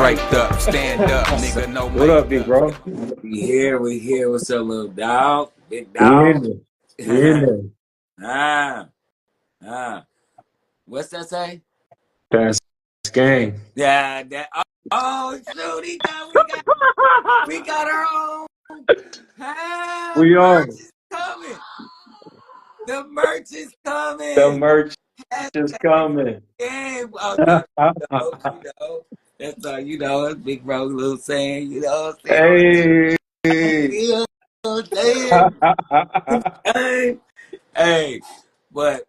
Draped up, stand up, nigga, no What up, big bro? We here. What's up, little dog? Big We in dog. there. We in there. ah, ah. What's that say? That's gang. Yeah, that. Oh, shoot, we got our own. We Merch on. is coming. The merch is The coming. merch is coming. Game. Oh, you know. That's you know. It's big bro, little saying. You know what I'm saying? Hey. You know what I'm saying? Hey, but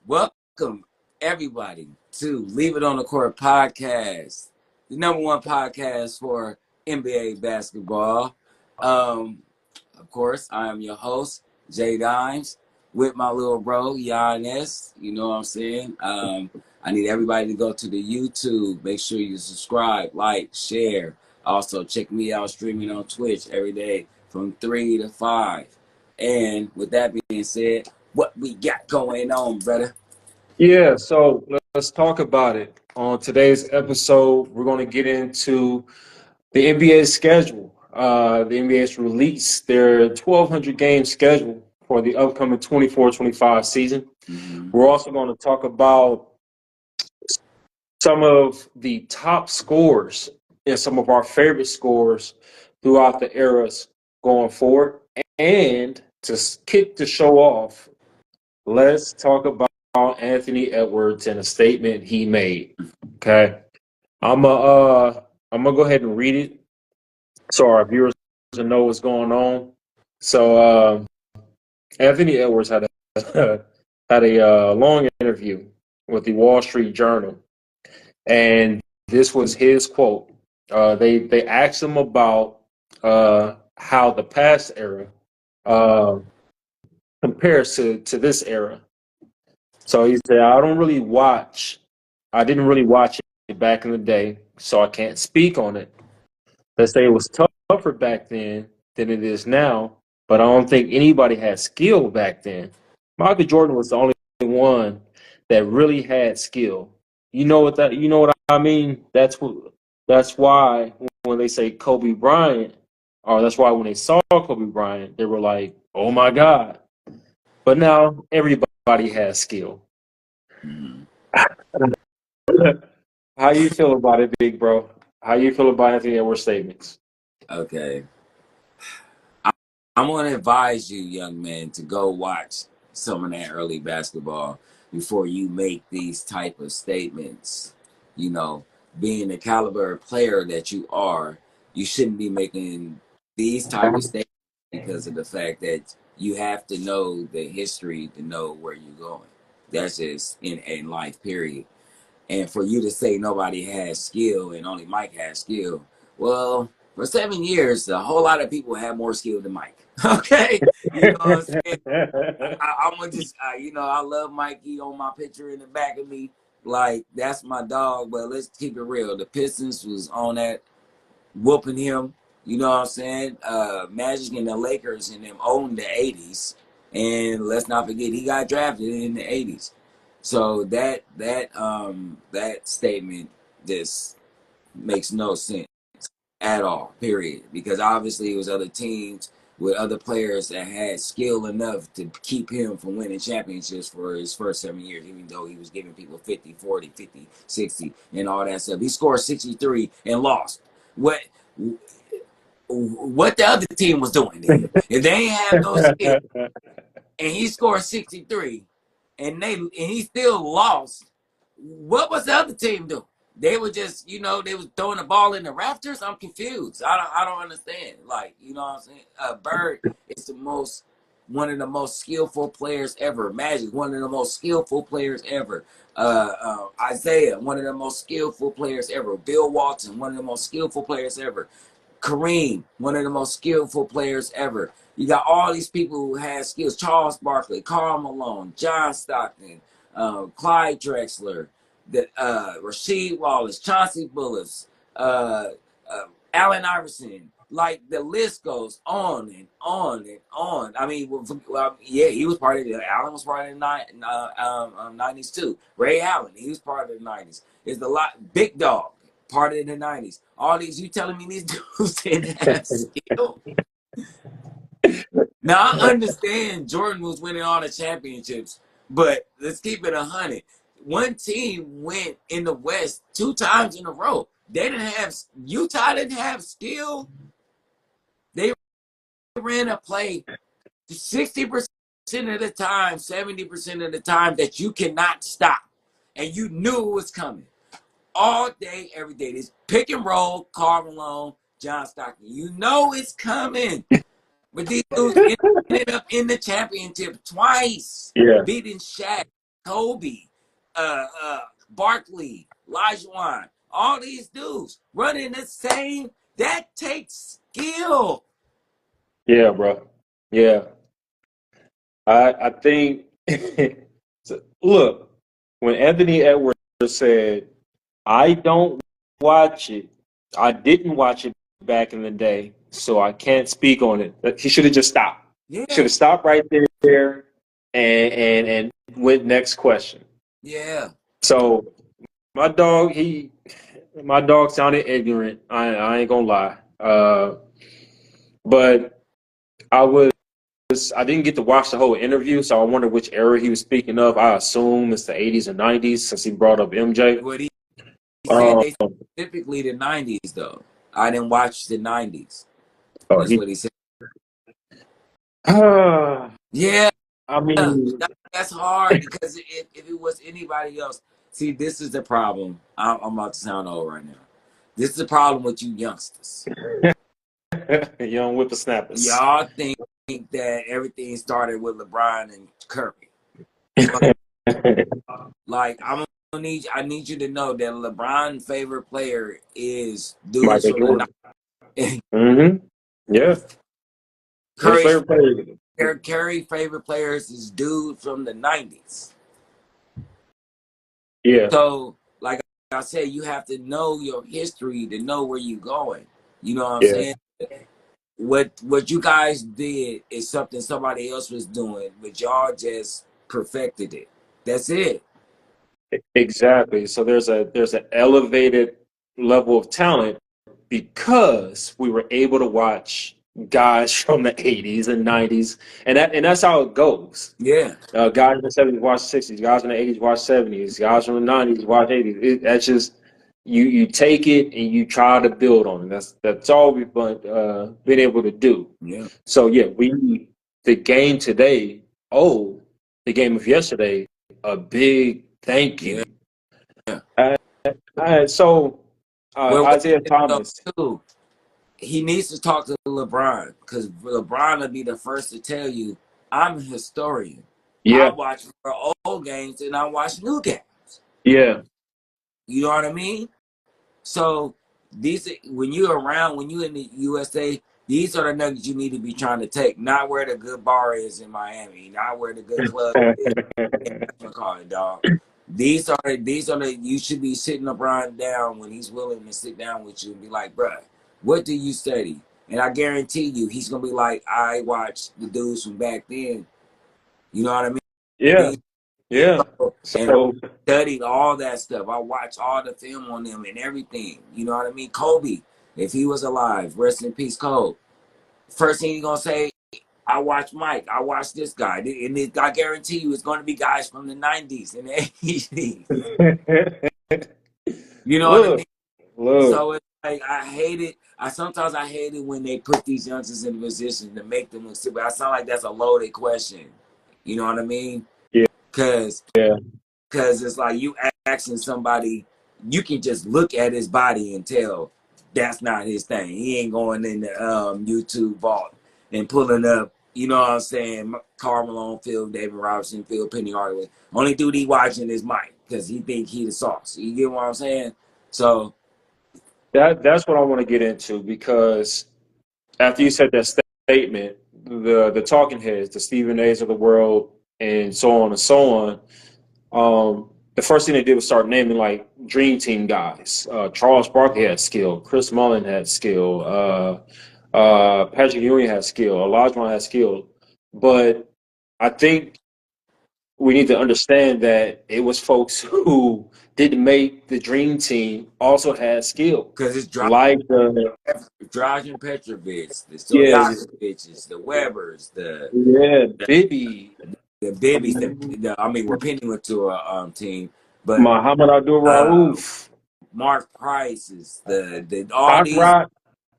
welcome everybody to Leave It on the Court podcast, the #1 podcast for NBA basketball. Of course, I am your host, Jay Dimes, with my little bro, Giannis. You know what I'm saying? I need everybody to go to the YouTube. Make sure you subscribe, like, share. Also, check me out streaming on Twitch every day from 3 to 5. And with that being said, what we got going on, brother? Yeah, so let's talk about it. On today's episode, we're going to get into the NBA schedule. The NBA's released their 1,200 game schedule for the upcoming 24-25 season. Mm-hmm. We're also going to talk about some of the top scores and some of our favorite scores throughout the eras going forward. And to kick the show off, let's talk about Anthony Edwards and a statement he made. Okay. I'm gonna go ahead and read it so our viewers know what's going on. So Anthony Edwards had a long interview with the Wall Street Journal, and this was his quote. They asked him about how the past era compares to this era. So he said, I didn't really watch it back in the day, so I can't speak on it. Let's say it was tougher back then than it is now, but I don't think anybody had skill back then. Michael Jordan was the only one that really had skill. You know what I mean? That's why when they say Kobe Bryant, or that's why when they saw Kobe Bryant, they were like, "Oh my God." But now everybody has skill. Mm-hmm. How you feel about it, big bro? How you feel about Anthony Edwards' statements? Okay. I'm going to advise you, young man, to go watch some of that early basketball before you make these type of statements. You know, being the caliber of player that you are, you shouldn't be making these type of statements because of the fact that you have to know the history to know where you're going. That's just in life, period. And for you to say nobody has skill and only Mike has skill, well, for 7 years, a whole lot of people have more skill than Mike. Okay, you know what I'm saying? I'm gonna just, I love Mikey on my picture in the back of me. Like that's my dog. But let's keep it real. The Pistons was on that, whooping him. You know what I'm saying? Magic and the Lakers and them owned the '80s, and let's not forget he got drafted in the '80s. So that statement just makes no sense at all, period. Because obviously it was other teams with other players that had skill enough to keep him from winning championships for his first 7 years, even though he was giving people 50, 40, 50, 60, and all that stuff. He scored 63 and lost. What the other team was doing then? If they ain't have no skill and he scored 63 and he still lost, what was the other team doing? They were just, they was throwing the ball in the rafters. I'm confused. I don't understand. Like, you know what I'm saying? Bird is one of the most skillful players ever. Magic, one of the most skillful players ever. Isaiah, one of the most skillful players ever. Bill Walton, one of the most skillful players ever. Kareem, one of the most skillful players ever. You got all these people who had skills. Charles Barkley, Karl Malone, John Stockton, Clyde Drexler, Rasheed Wallace, Chauncey Billups, Allen Iverson. Like the list goes on and on and on. I mean, he was part of the. Allen was part of the '90s too. Ray Allen, he was part of the '90s. It's a lot. Big Dog. part of the 90s. All these, you telling me these dudes didn't have skill? Now, I understand Jordan was winning all the championships, but let's keep it 100. One team went in the West 2 times in a row. They didn't have, Utah didn't have skill. They ran a play 60% of the time, 70% of the time that you cannot stop. And you knew it was coming. All day, every day. This pick and roll, Karl Malone, John Stockton. You know it's coming. But these dudes ended up in the championship twice. Yeah. Beating Shaq, Kobe, Barkley, Olajuwon. All these dudes running the same. That takes skill. Yeah, bro. Yeah. I think so, look, when Anthony Edwards said, I don't watch it, I didn't watch it back in the day, so I can't speak on it. He should have just stopped. Yeah. Should have stopped right there and went next question. Yeah. So my dog sounded ignorant. I ain't gonna lie. But I didn't get to watch the whole interview, so I wonder which era he was speaking of. I assume it's the 80s or 90s since he brought up MJ. What he said, they specifically the 90s, though. I didn't watch the 90s. That's what he said. Yeah. I mean, That's hard because if it was anybody else, see, this is the problem. I'm about to sound old right now. This is the problem with you youngsters. young whippersnappers. Y'all think that everything started with LeBron and Curry. Like I need you to know that LeBron's favorite player is dudes from the 90s. Mm-hmm. Yeah. Curry's favorite players is dudes from the 90s. Yeah. So, like I said, you have to know your history to know where you're going. You know what I'm saying? What you guys did is something somebody else was doing, but y'all just perfected it. That's it. Exactly. So there's an elevated level of talent because we were able to watch guys from the 80s and 90s, and that's how it goes. Yeah. Guys in the 70s watch 60s, guys in the 80s watch 70s, guys from the 90s watch 80s. That's just you take it and you try to build on it. That's all we've been able to do. Yeah. So yeah, the game today. Oh, the game of yesterday. A big thank you. Yeah. So Isaiah Thomas. Too, he needs to talk to LeBron because LeBron will be the first to tell you, I'm a historian. Yeah. I watch old games and I watch new games. Yeah. You know what I mean? So when you're around, when you're in the USA, these are the nuggets you need to be trying to take. Not where the good bar is in Miami, not where the good club is. Call it, dog. These are the you should be sitting LeBron down when he's willing to sit down with you and be like, bruh, what do you study? And I guarantee you, he's gonna be like, I watched the dudes from back then. You know what I mean? Yeah. Yeah. And studied all that stuff. I watched all the film on them and everything. You know what I mean? Kobe, if he was alive, rest in peace, Kobe. First thing he's gonna say, I watched Mike. I watched this guy. And I guarantee you it's going to be guys from the 90s and the 80s. You know what I mean? Look. So it's like, sometimes I hate it when they put these youngsters in a position to make them look stupid. I sound like that's a loaded question. You know what I mean? Yeah. Because it's like you asking somebody, you can just look at his body and tell that's not his thing. He ain't going in the YouTube vault and pulling up, you know what I'm saying, Karl Malone, Phil, David Robinson, Phil, Penny Hardaway. Only dude he watching is Mike because he think he the sauce. You get what I'm saying? So that's what I want to get into because after you said that statement, the talking heads, the Stephen A's of the world, and so on and so on, the first thing they did was start naming like dream team guys. Charles Barkley had skill. Chris Mullin had skill. Patrick Ewing had skill. Olajuwon had skill. But I think we need to understand that it was folks who didn't make the dream team also had skill, because it's like the Dragan Petrovic, the yeah, Stojakovic's, the Webbers, yeah, the Bibby, the Bibbies. I mean, we're pinning it to a team, but Muhammad Abdul uh, Rauf, Mark Price is the all Hot these. Rod,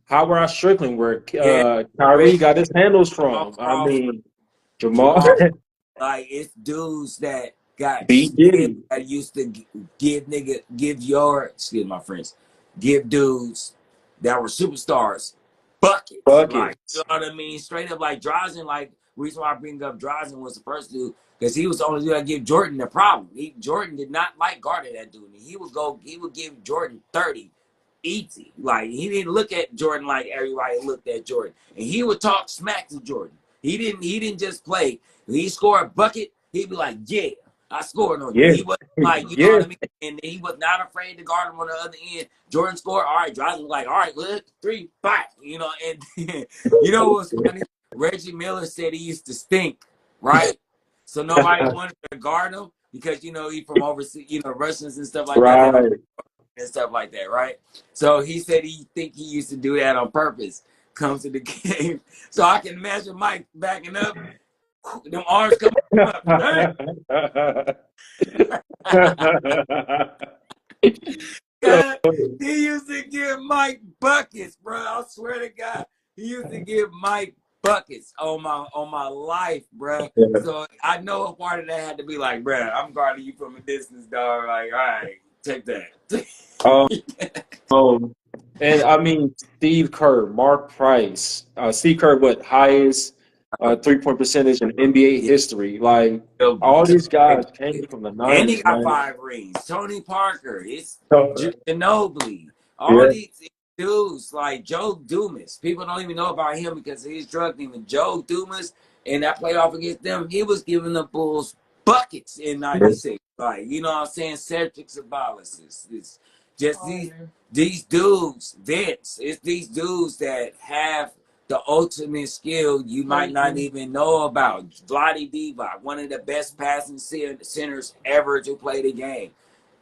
Howard Strickland, where Yeah, Kyrie Reggie, got his handles Jamal from. I Crawford, mean, Jamal Jamal. Like it's dudes that got beat skill Diddy that used to excuse my friends, give dudes that were superstars buckets. Like you buckets. know what I mean? Straight up like Drazen. Like reason why I bring up Drazen was the first dude because he was the only dude that give Jordan the problem. Jordan did not like guarding that dude. He would give Jordan 30 easy. Like he didn't look at Jordan like everybody looked at Jordan, and he would talk smack to Jordan. He didn't just play. When he scored a bucket, he'd be like, "Yeah, I scored on you." Yeah, He wasn't like, you know yeah. what I mean, and he was not afraid to guard him on the other end. Jordan scored. All right, Drazen was like, "All right, look, 3, 5." You know, and you know what was funny? Reggie Miller said he used to stink, right? So nobody wanted to guard him because you know he from overseas, you know, Russians and stuff like that. They don't Right. and stuff like that, right? So he said he used to do that on purpose. Comes to the game, so I can imagine Mike backing up, them arms coming up. Hey. God, he used to give Mike buckets, bro. I swear to God, he used to give Mike buckets on my life, bro. So I know a part of that had to be like, bro, I'm guarding you from a distance, dog. Like, all right, take that. um, and I mean Steve Kerr, Mark Price, Steve Kerr, what highest 3-point percentage in NBA history? Like all these guys came from the And he '90s, got man. 5 rings. Tony Parker, it's So, Ginobili. All yeah, these dudes like Joe Dumas. People don't even know about him because of his drug demon. Joe Dumas and that playoff against them, he was giving the Bulls buckets in '96. Like, you know what I'm saying? Cedric Sabalas. It's just these dudes, Vince. It's these dudes that have the ultimate skill you might not even know about. Vlade Divac, one of the best passing centers ever to play the game,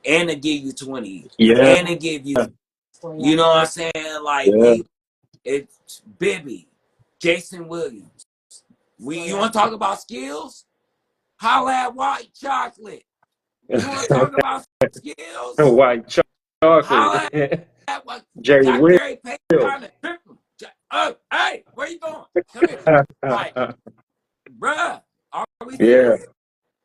and to give you 20, yeah, and to give you, you know what I'm saying? Like yeah. it's Bibby, Jason Williams. You want to talk about skills? Holla at White Chocolate. You want to talk about skills? White Holla chocolate. at what? Jay Got Will. Gary Payton trying to trip him. Oh, hey, where you going? Come here. Like, bruh, are we Yeah, serious?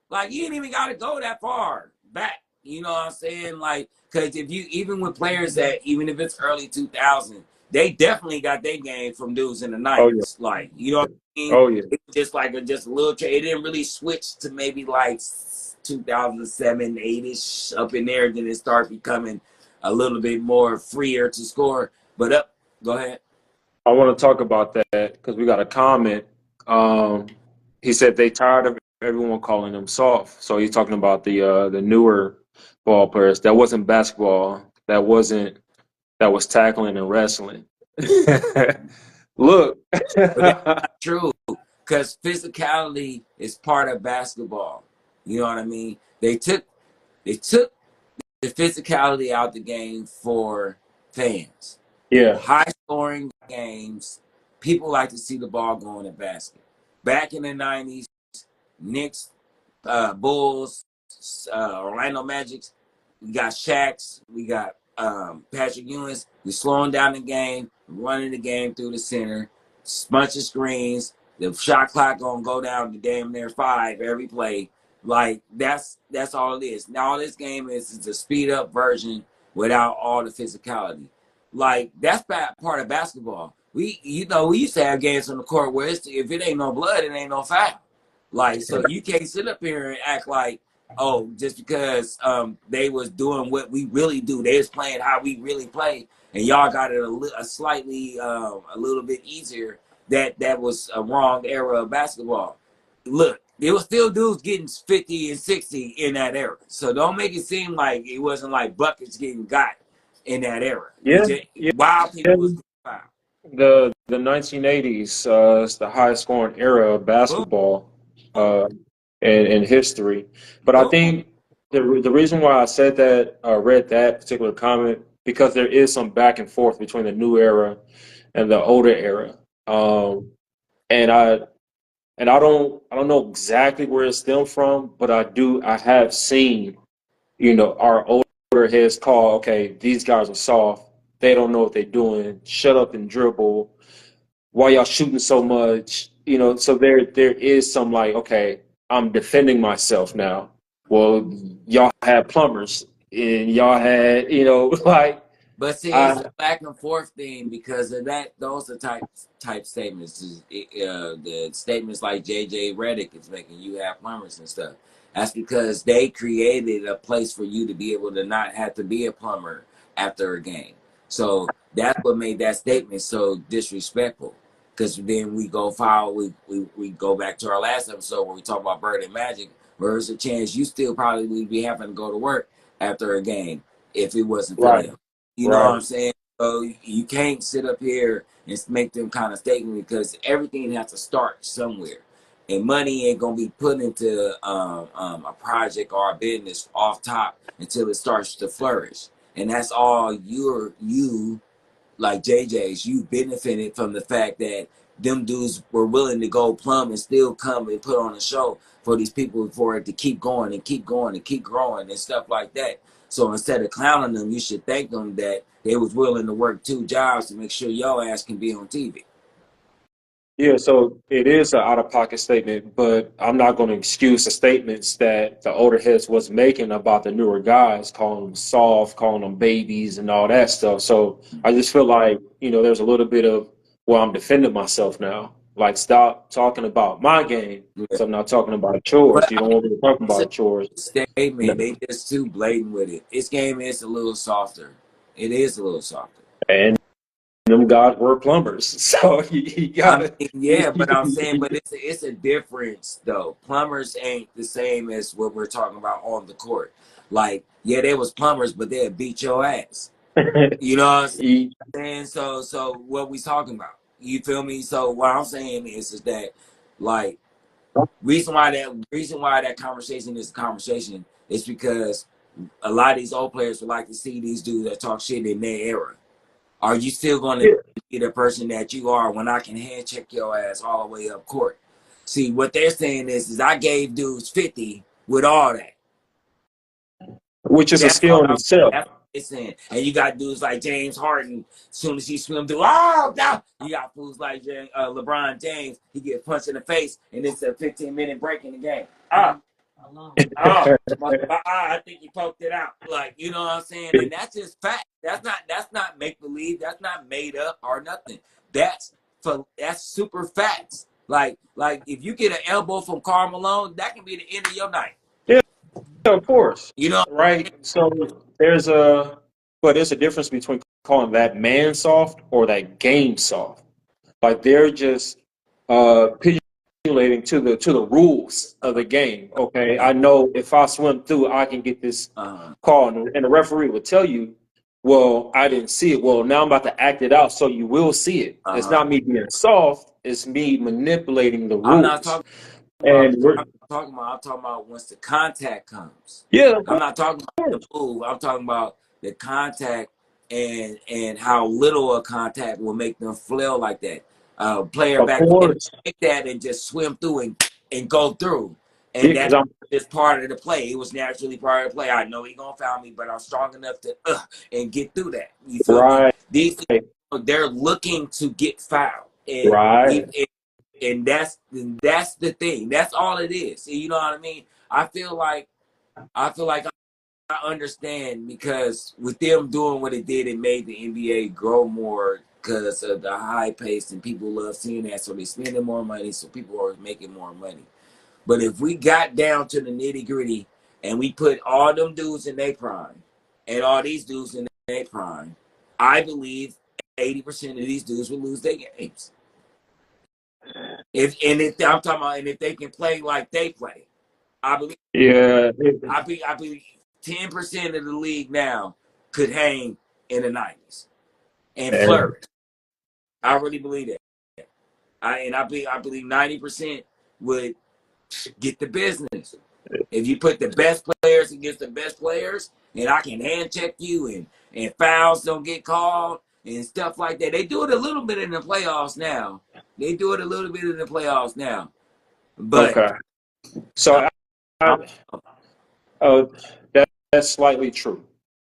Like, you ain't even got to go that far back. You know what I'm saying? Like, because if you, even with players that, even if it's early 2000, they definitely got their game from dudes in the oh yeah, 90s. Like, you know what I mean? oh yeah, It was just like just a little trade. It didn't really switch to maybe like 2007, 8-ish up in there. Then it started becoming a little bit more freer to score. But go ahead. I want to talk about that because we got a comment. Um, he said they tired of everyone calling them soft. So he's talking about the newer ball players. That wasn't basketball. That was tackling and wrestling. Look. But that's not true because physicality is part of basketball. You know what I mean? They took the physicality out the game for fans. Yeah. High scoring games, people like to see the ball go in the basket. Back in the 90s, Knicks, Bulls, Orlando Magics, we got Shaqs, we got Patrick Ewing's. We're slowing down the game, running the game through the center, bunch of screens. The shot clock gonna go down to damn near 5 every play. Like that's all it is. Now all this game is a speed up version without all the physicality. Like that's part of basketball. We used to have games on the court where if it ain't no blood, it ain't no foul. Like so you can't sit up here and act like just because they was doing what we really do, they was playing how we really play, and y'all got it a slightly a little bit easier. That was a wrong era of basketball. Look, there was still dudes getting 50 and 60 in that era. So don't make it seem like it wasn't like buckets getting got in that era. Yeah. Yeah. Wild people was foul. The 1980s is the highest scoring era of basketball. in history. But I think the reason why I said that, read that particular comment, because there is some back and forth between the new era and the older era. And I don't know exactly where it stemmed from, but I have seen, our older heads call, okay, these guys are soft. They don't know what they're doing. Shut up and dribble. Why y'all shooting so much? So there is some like, okay, I'm defending myself now. Well, y'all had plumbers and y'all had, like But see, it's I a back and forth thing because of that. Those are type statements. The statements like JJ Redick is making, you have plumbers and stuff. That's because they created a place for you to be able to not have to be a plumber after a game. So that's what made that statement so disrespectful. Because then we go foul. We go back to our last episode where we talk about Bird and Magic. Where there's a chance you still probably would be having to go to work after a game if it wasn't for right, them. You know what right. I'm saying? So you can't sit up here and make them kind of statement because everything has to start somewhere. And money ain't gonna be put into a project or a business off top until it starts to flourish. And that's all you like JJ's, you benefited from the fact that them dudes were willing to go plumb and still come and put on a show for these people for it to keep going and keep going and keep growing and stuff like that. So instead of clowning them, you should thank them that they was willing to work 2 jobs to make sure your ass can be on TV. Yeah, so it is an out-of-pocket statement, but I'm not going to excuse the statements that the older heads was making about the newer guys, calling them soft, calling them babies, and all that stuff. So I just feel like, there's a little bit of, well, I'm defending myself now. Like, stop talking about my game, Yeah. so I'm not talking about chores. But You I don't mean, want me to talk it's a about chores. statement. No. They just too blatant with it. This game is a little softer. It is a little softer. And them guys were plumbers, so you I gotta. mean, yeah, but I'm saying, but it's a difference though. Plumbers ain't the same as what we're talking about on the court. Like, yeah, they was plumbers, but they'd beat your ass. You know what I'm saying? So what we talking about? You feel me? So what I'm saying is that like reason why that conversation is a conversation is because a lot of these old players would like to see these dudes that talk shit in their era. Are you still going to be the person that you are when I can hand check your ass all the way up court? See, what they're saying is I gave dudes 50 with all that. Which is a That's all skill in itself. that's what they're saying. And you got dudes like James Harden, as soon as he swim through, oh, no. You got fools like LeBron James, he get punched in the face, and it's a 15-minute break in the game. I think he poked it out. Like, you know what I'm saying? And that's just fact. That's not make believe. That's not made up or nothing. That's super facts. Like if you get an elbow from Karl Malone, that can be the end of your night. Yeah, of course. You know? Right. So there's a difference between calling that man soft or that game soft. Like they're just pigeonolating to the rules of the game. Okay, I know if I swim through, I can get this Uh, call, and the referee will tell you, "Well, I didn't see it. Well, now I'm about to act it out, so you will see it. It's uh, not me being soft. It's me manipulating the I'm not rules." talking about. And we're I'm talking about once the contact comes. yeah, of I'm not talking about the move. I'm talking about the contact and how little a contact will make them flail like that. Player back then course, take that and just swim through and go through, yeah, and because that's I'm just part of the play. It was naturally part of the play. I know he gonna foul me, but I'm strong enough to and get through that. You feel me? right, These they're looking to get fouled, right. and that's the thing. That's all it is. You know what I mean? I feel like I understand because with them doing what it did, it made the NBA grow more because of the high pace and people love seeing that. So they spending more money, so people are making more money. But if we got down to the nitty gritty and we put all them dudes in their prime and all these dudes in their prime, I believe 80% of these dudes will lose their games. If I'm talking about, and if they can play like they play, I believe Yeah, I believe 10% of the league now could hang in the 90s and and flourish. I really believe that. I believe 90% would Get the business. If you put the best players against the best players, and I can hand check you, and fouls don't get called and stuff like that. They do it a little bit in the playoffs now. But Okay. So I, uh, that's slightly true,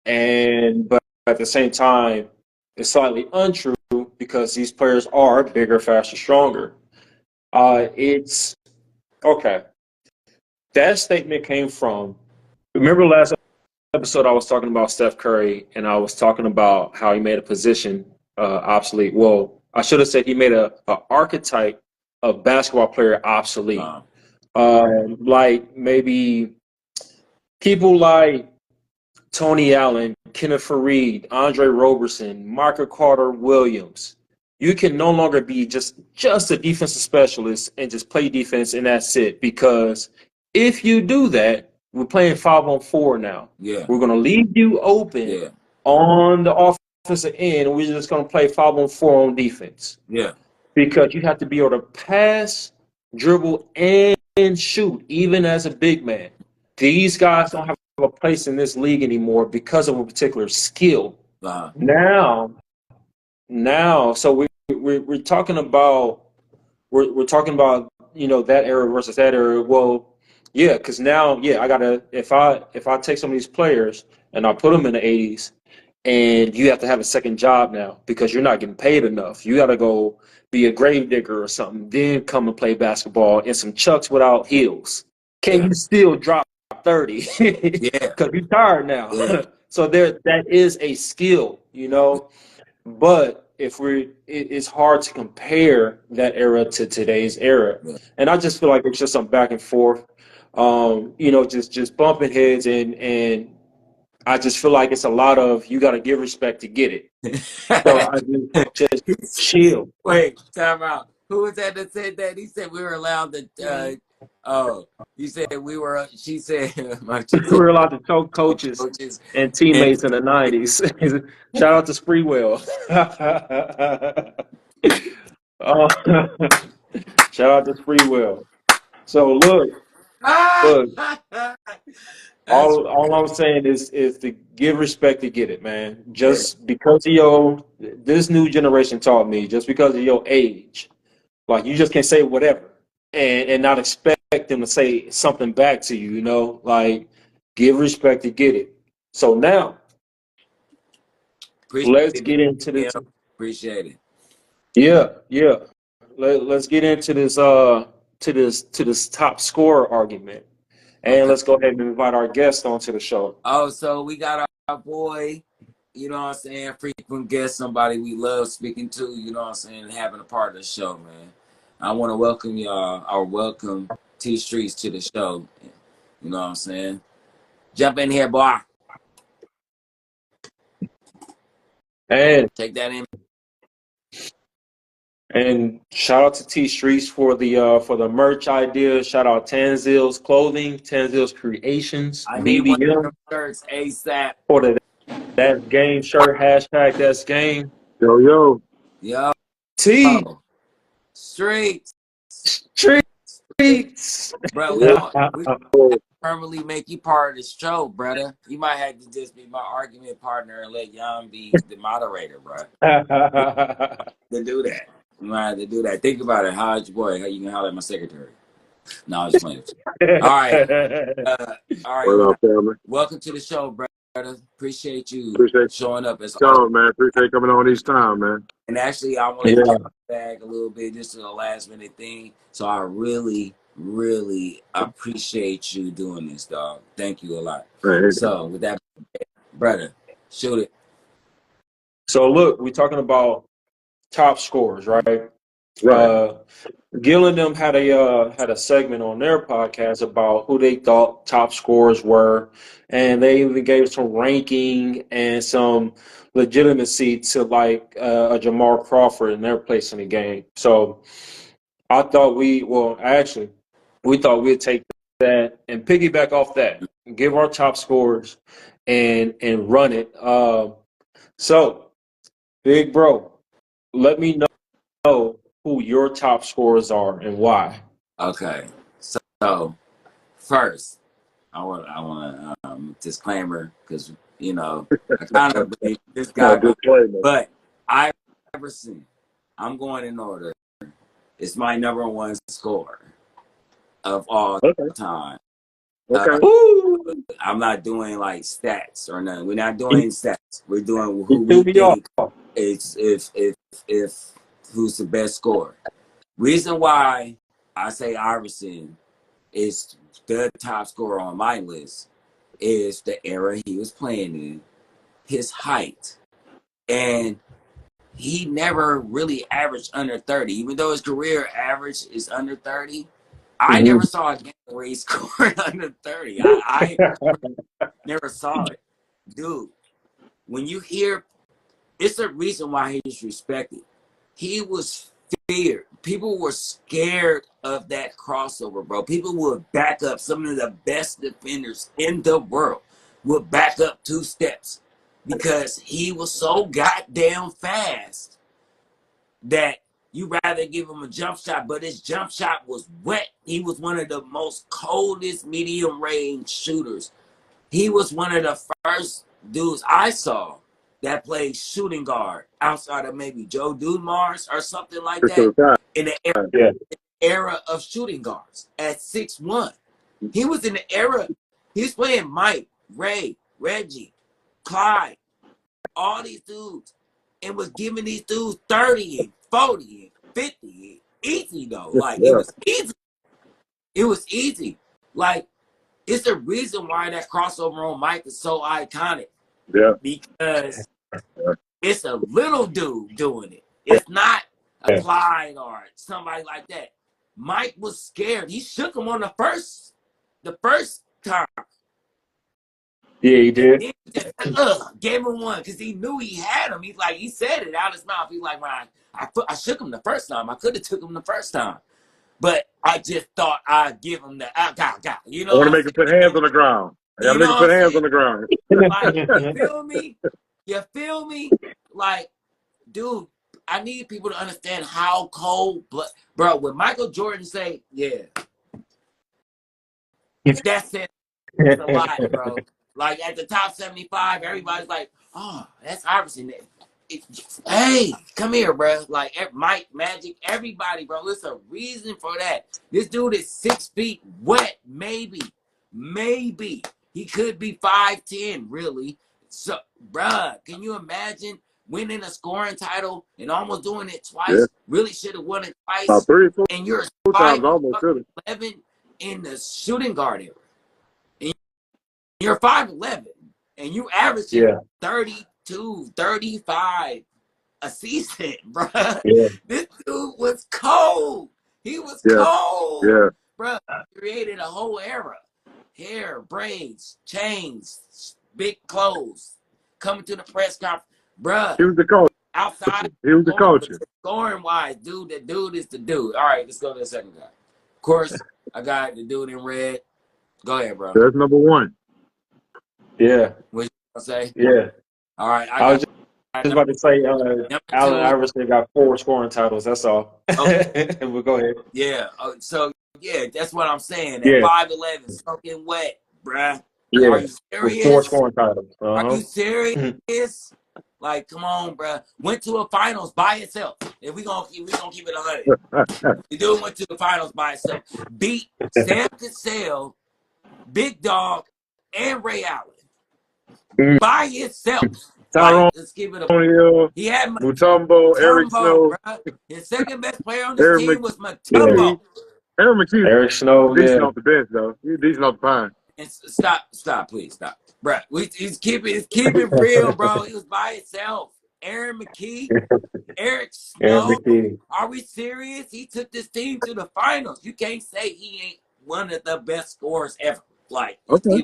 but at the same time, it's slightly untrue because these players are bigger, faster, stronger. It's okay. That statement came from. Remember last episode I was talking about Steph Curry, and I was talking about how he made a position obsolete. Well, I should have said he made a archetype of basketball player obsolete. Like maybe people like Tony Allen, Kenneth Faried, Andre Roberson, Michael Carter Williams. You can no longer be just a defensive specialist and just play defense and that's it. Because if you do that, we're playing 5-on-4 now. Yeah. We're going to leave you open on the offensive end, and we're just going to play 5-on-4 on defense. Yeah. Because you have to be able to pass, dribble, and shoot, even as a big man. These guys don't have a place in this league anymore because of a particular skill. Now, so we're talking about we're talking about that era versus that era. Well, yeah, because now I gotta if I take some of these players and I put them in the 80s, and you have to have a second job now because you're not getting paid enough. You got to go be a grave digger or something, then come and play basketball in some chucks without heels. Can you still drop 30? Because you're tired now. So that is a skill, But it's hard to compare that era to today's era, and I just feel like it's just some back and forth, just bumping heads, and I just feel like it's a lot of you got to give respect to get it. So I just chill. Wait, time out. Who was that said that? He said we were allowed to. He said we were. She said we were allowed to choke coaches and teammates in the 90s. Shout out to Spreewell. Shout out to Spreewell. So look. All I'm saying is to give respect to get it, man. Just because of this new generation taught me, just because of your age, like you just can't say whatever and not expect them to say something back to you, like give respect to get it. So now let's get into this. Appreciate it. Yeah. Let's get into this to this top scorer argument. And let's go ahead and invite our guest onto the show. Oh, so we got our boy, frequent guest, somebody we love speaking to, having a part of the show, man. I want to welcome y'all, or welcome T-Streetz to the show. You know what I'm saying? Jump in here, boy. And take that in. And shout out to T-Streetz for the merch idea. Shout out Tanzil's Clothing, Tanzil's Creations. I need one of them shirts ASAP. For the That's Game shirt, hashtag That's Game. Yo. T. Streetz. Bro, we permanently make you part of the show, brother. You might have to just be my argument partner and let Jan be the moderator, bro. To do that. You might have to do that. Think about it. How's your boy? How you can holler at my secretary? No, I was just playing. All right. What up, family? Welcome to the show, brother. Appreciate you showing up. It's awesome, man. Appreciate coming on each time, man. And actually, I want to get back a little bit just to the last minute thing. So I really appreciate you doing this, dog. Thank you a lot. So with that, brother, shoot it. So look, we're talking about top scorers, right? Gil and them had a segment on their podcast about who they thought top scorers were, and they even gave some ranking and some legitimacy to like a Jamal Crawford and their place in the game. So I thought we thought we'd take that and piggyback off that, and give our top scorers and run it. So, big bro, let me know who your top scorers are and why. Okay. So first, I want disclaimer because you know I kind of believe this No, guy, disclaimer. but Iverson, I'm going in order. It's my number one scorer of all time. Okay. I'm not doing like stats or nothing. We're not doing stats. We're doing who You threw we me think off. is if who's the best scorer. Reason why I say Iverson is the top scorer on my list is the era he was playing in, his height, and he never really averaged under 30. Even though his career average is under 30, I never saw a game where he scored under 30. I never saw it. Dude, when you hear, it's the reason why he's respected. He was feared. People were scared of that crossover, bro. People would back up. Some of the best defenders in the world would back up 2 steps because he was so goddamn fast that you rather give him a jump shot, but his jump shot was wet. He was one of the most coldest medium range shooters. He was one of the first dudes I saw that played shooting guard outside of maybe Joe Dumars or something like that in the era of shooting guards at 6'1". He was in the era, he's playing Mike, Ray, Reggie, Clyde, all these dudes, and was giving these dudes 30 and 40 and 50 easy though. Like it was easy. It was easy. Like it's the reason why that crossover on Mike is so iconic. Yeah. Because it's a little dude doing it. It's not a Clyde or somebody like that. Mike was scared. He shook him on the first time. Yeah, he did. He just, gave him one because he knew he had him. He's like, he said it out his mouth. He's like, man, I shook him the first time. I could have took him the first time. But I just thought I'd give him the you know. I want to make him put hands on the ground. I got to make him put hands on the ground. Like, you feel me? You feel me? Like, dude, I need people to understand how cold blood, bro. When Michael Jordan say, "Yeah," that's it. It's a lot, bro. Like at the top 75, everybody's like, "Oh, that's Iverson." Hey, come here, bro. Like Mike, Magic, everybody, bro. There's a reason for that. This dude is 6 feet wet, maybe. He could be 5'10", really. So, bruh, can you imagine winning a scoring title and almost doing it twice? Yeah. Really should have won it twice. 3 or 4 And you're times almost 5'11" in the shooting guard era. And you're 5'11", and you averaging 32, 35 a season, bruh. Yeah. This dude was cold. He was cold. Yeah. Bruh, created a whole era. Hair, braids, chains, big clothes, coming to the press conference. Bruh. He was the coach. Outside. He was the coach. Scoring wise, dude, the dude is the dude. All right, let's go to the second guy. Of course, I got the dude in red. Go ahead, bro. That's number 1. Yeah. What you gonna say? Yeah. All right. I was just about to say, Allen Iverson got 4 scoring titles. That's all. Okay. We'll go ahead. Yeah. So, yeah, that's what I'm saying. At 5'11", soaking wet, bruh. Yeah. Are you serious? 4 scoring titles. Are you serious? Like, come on, bruh. Went to a finals by itself. If we gonna keep it 100. The dude went to the finals by itself. Beat Sam Cassell, Big Dog, and Ray Allen by himself. Tyrone, let's give it a. He had Mutombo, Eric Snow. Bruh. His second best player on the team was Mutombo. Eric Snow, decent off the bench though. He's decent off the pine. And stop, please stop, bro. He's keeping real, bro. He was by himself. Aaron McKee, Eric Snow. Are we serious? He took this team to the finals. You can't say he ain't one of the best scorers ever. Like, okay.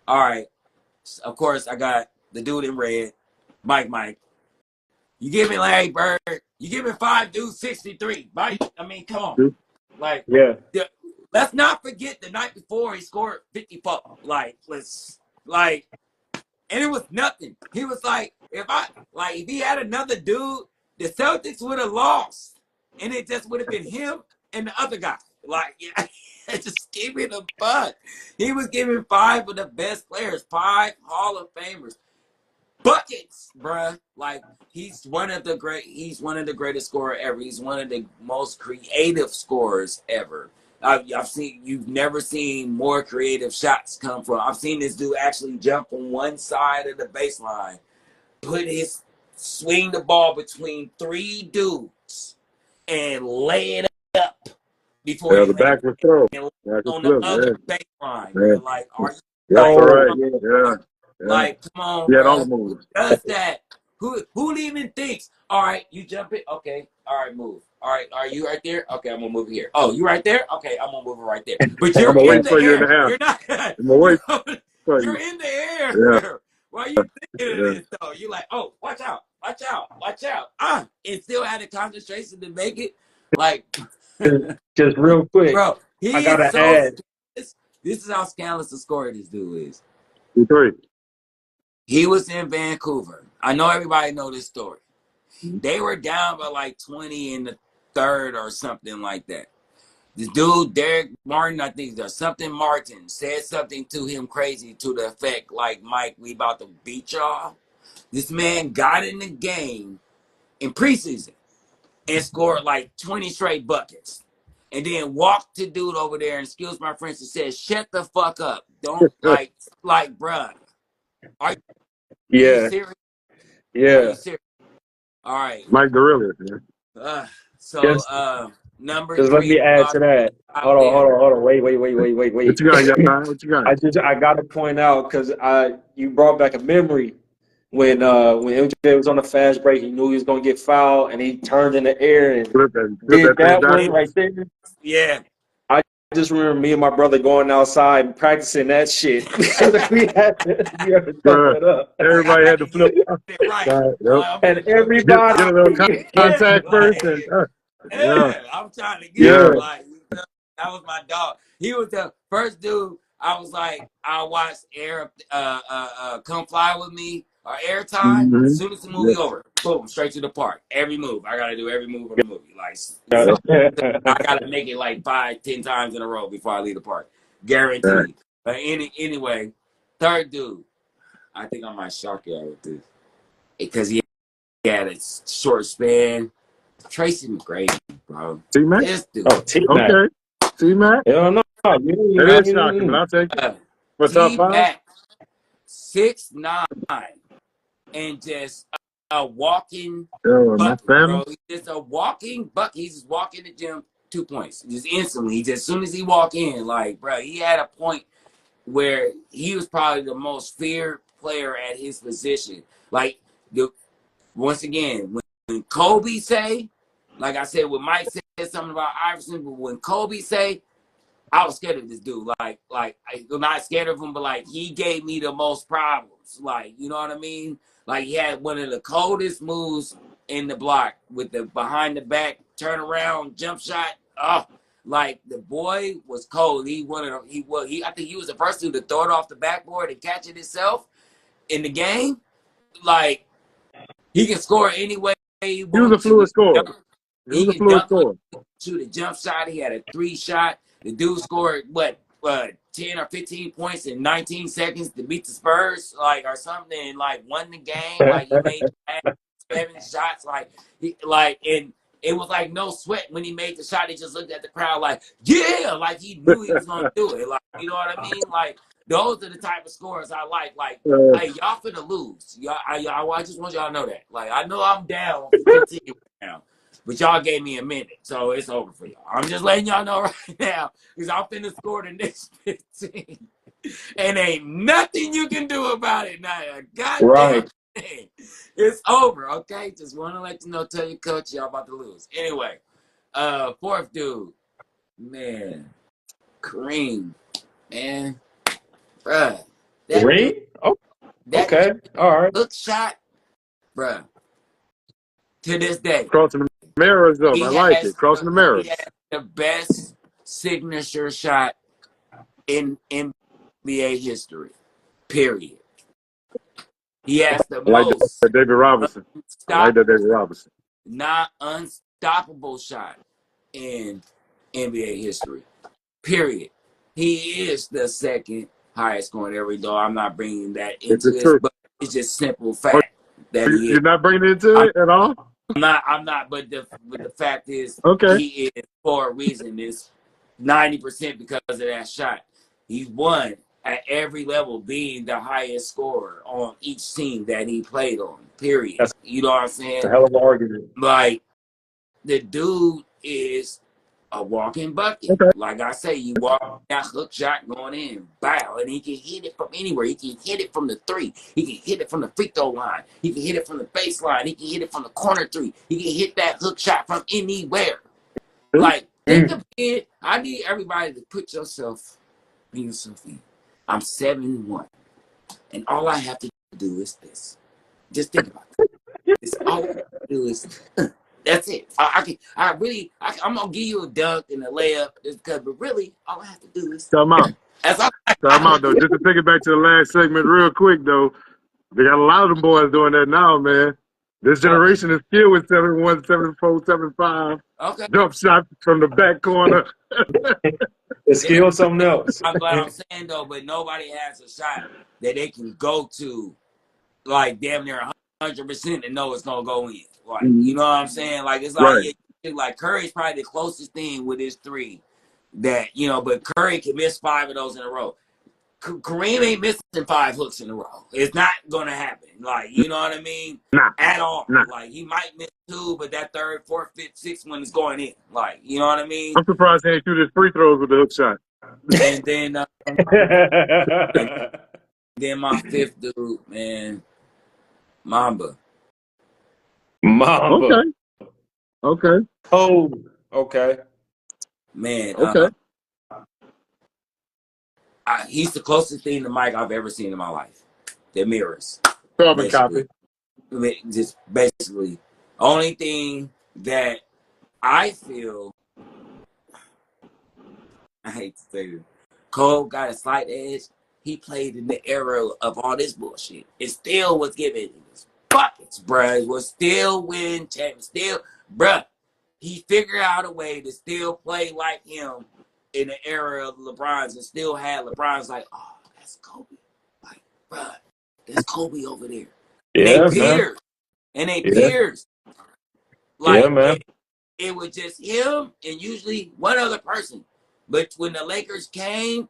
All right. Of course, I got the dude in red, Mike. You give me Larry Bird. You give me 5 dudes, 63. Mike, I mean, come on. Like, let's not forget the night before he scored 54. And it was nothing. He was like, if he had another dude, the Celtics would have lost. And it just would have been him and the other guy. Like, yeah, just give it a buck. He was giving 5 of the best players, 5 Hall of Famers, buckets, bruh. Like, he's one of the greatest scorers ever. He's one of the most creative scorers ever. You've never seen more creative shots come from. I've seen this dude actually jump from one side of the baseline, swing the ball between 3 dudes, and lay it up before he the lands backward throw. on the Flip, other baseline. yeah. Bro. Like, are you That's like, all right. yeah. Yeah. like, come on, He had all bro? the moves. Who does that? Who even thinks? All right, you jump it. Okay, all right, move. All right, are you right there? Okay, I'm gonna move it here. Oh, you right there? Okay, I'm gonna move it right there. But I'm you're gonna in wait the for you in the air. air. You're not. I'm gonna wait for You're you. in the air. Yeah. Why are you thinking of Yeah. this though? You're like, oh, watch out, watch out, watch out. And still had the concentration to make it. Like, Just real quick, bro, he I is gotta so. add. This is how scandalous the score this dude is. 2-3. He was in Vancouver. I know everybody know this story. They were down by like 20 in the third or something like that. This dude, Derek Martin, I think there's something Martin said something to him crazy to the effect like, Mike, we about to beat y'all. This man got in the game in preseason and scored like 20 straight buckets. And then walked the dude over there and excuse my French and said, shut the fuck up. Don't like, bruh. Are you Yeah, serious? Are yeah. you serious? All right. Mike Gorilla. Yeah. Number Just let 3. me add to that. Hold on. Wait. What you got, John? What you got? I gotta point out because you brought back a memory when MJ was on the fast break. He knew he was gonna get fouled, and he turned in the air and Flip did that that one thing right there. Yeah. I just remember me and my brother going outside and practicing that shit. we had to down. fuck that up, Everybody had to flip. Right. Yep. and Get a everybody. little contact first. And, yeah. I'm trying to get Yeah. him. Like, that was my dog. He was the first dude. I was like, I watched Air Come Fly With Me or Airtime. Mhm. As soon as the movie over, boom, straight to the park. Every move. I gotta do every move of the movie. Like, I gotta make it like 5-10 times in a row before I leave the park. Guaranteed. But anyway, third dude. I think I might shock y'all with this. Because he had a short span. Tracy McGrady, bro. T-Mac? This dude. Oh, T-Mac. Okay. T-Mac? Hell no. That is shocking, but I'll take it. For top 5? T-Mac, 6'9", and just a walking bucket, bro. He's just a walking bucket. He's just walking the gym 2 points. Just instantly. As soon as he walk in, like, bro, he had a point where he was probably the most feared player at his position. Like, once again, when Kobe say, like I said, when Mike said something about Iverson, but when Kobe say, I was scared of this dude. I'm not scared of him, but like he gave me the most problems. Like, you know what I mean? Like he had one of the coldest moves in the block with the behind the back turnaround jump shot. Oh, like the boy was cold. I think he was the first dude to throw it off the backboard and catch it himself in the game. Like he can score any way he wants. He was a fluid scorer. He was a fluid scorer. Shoot a jump shot. He had a 3 shot. The dude scored 10 or 15 points in 19 seconds to beat the Spurs, like or something, and like won the game. Like he made 7 shots. And it was like no sweat when he made the shot. He just looked at the crowd like, yeah, like he knew he was gonna do it. Like, you know what I mean? Like those are the type of scores I like. Like, hey, y'all finna lose. I just want y'all to know that. Like, I know I'm down 15 right now. But y'all gave me a minute, so it's over for y'all. I'm just letting y'all know right now, because I'm finna score the next 15. And ain't nothing you can do about it now. Goddamn thing. It's over, okay? Just want to let you know, tell your coach y'all about to lose. Anyway, fourth dude, man, Kareem, man, bruh. Kareem? Oh, okay, all right. Look shot, bruh. To this day. Crossing the mirrors, though. I like it. Crossing the mirrors. He has the best signature shot in NBA history. Period. He has the most David Robinson. I like that David Robinson. Not unstoppable shot in NBA history. Period. He is the second highest scoring every though. I'm not bringing that It's into this, true. but it's just simple Oh, fact that he is. you're not bringing it into I'm it at all? not. But the fact is, Okay. he is for a reason. It's 90% because of that shot. He won at every level, being the highest scorer on each team that he played on. Period. That's You know what I'm a saying? hell of an argument. Like, the dude is a walking bucket. Okay. Like I say, you walk that hook shot going in, bow, and he can hit it from anywhere. He can hit it from the three. He can hit it from the free throw line. He can hit it from the baseline. He can hit it from the corner three. He can hit that hook shot from anywhere. Like, think of it. I need everybody to put yourself in. I'm 7-1, and all I have to do is this. Just think about it. It's all I have to do is. That's it. I'm gonna give you a dunk and a layup, but really, all I have to do is. Time out. That's all I Time out, though. Just to take it back to the last segment real quick, though. They got a lot of them boys doing that now, man. This generation is skilled with 7-1, 7-4, 7-5. Okay. Jump shot from the back corner. The skill, something else. I'm glad I'm saying though, but nobody has a shot that they can go to, like damn near 100% and know it's gonna go in. Like, you know what I'm saying? Like, it's like, Right. like Curry's probably the closest thing with his three that, you know, but Curry can miss 5 of those in a row. Kareem ain't missing 5 hooks in a row. It's not gonna happen. Like, you know what I mean? Nah. At all. Nah. Like, he might miss 2, but that 3rd, 4th, 5th, 6th one is going in. Like, you know what I mean? I'm surprised he ain't shoot his free throws with the hook shot. And then then my 5th dude, man, Mamba. Mamba. Okay. Oh, okay. Man, Okay. he's the closest thing to Mike I've ever seen in my life. The mirrors. Carbon copy. Just basically. Only thing that I feel, I hate to say this, Cole got a slight edge. He played in the era of all this bullshit. It still was giving us buckets, bruh. It was still win champions. Still, bruh. He figured out a way to still play like him in the era of LeBron's and still had LeBron's like, oh, that's Kobe. Like, bruh, that's Kobe over there. And Yeah, they peers. And they Yeah. peers. Like, Yeah, man. it was just him and usually one other person. But when the Lakers came,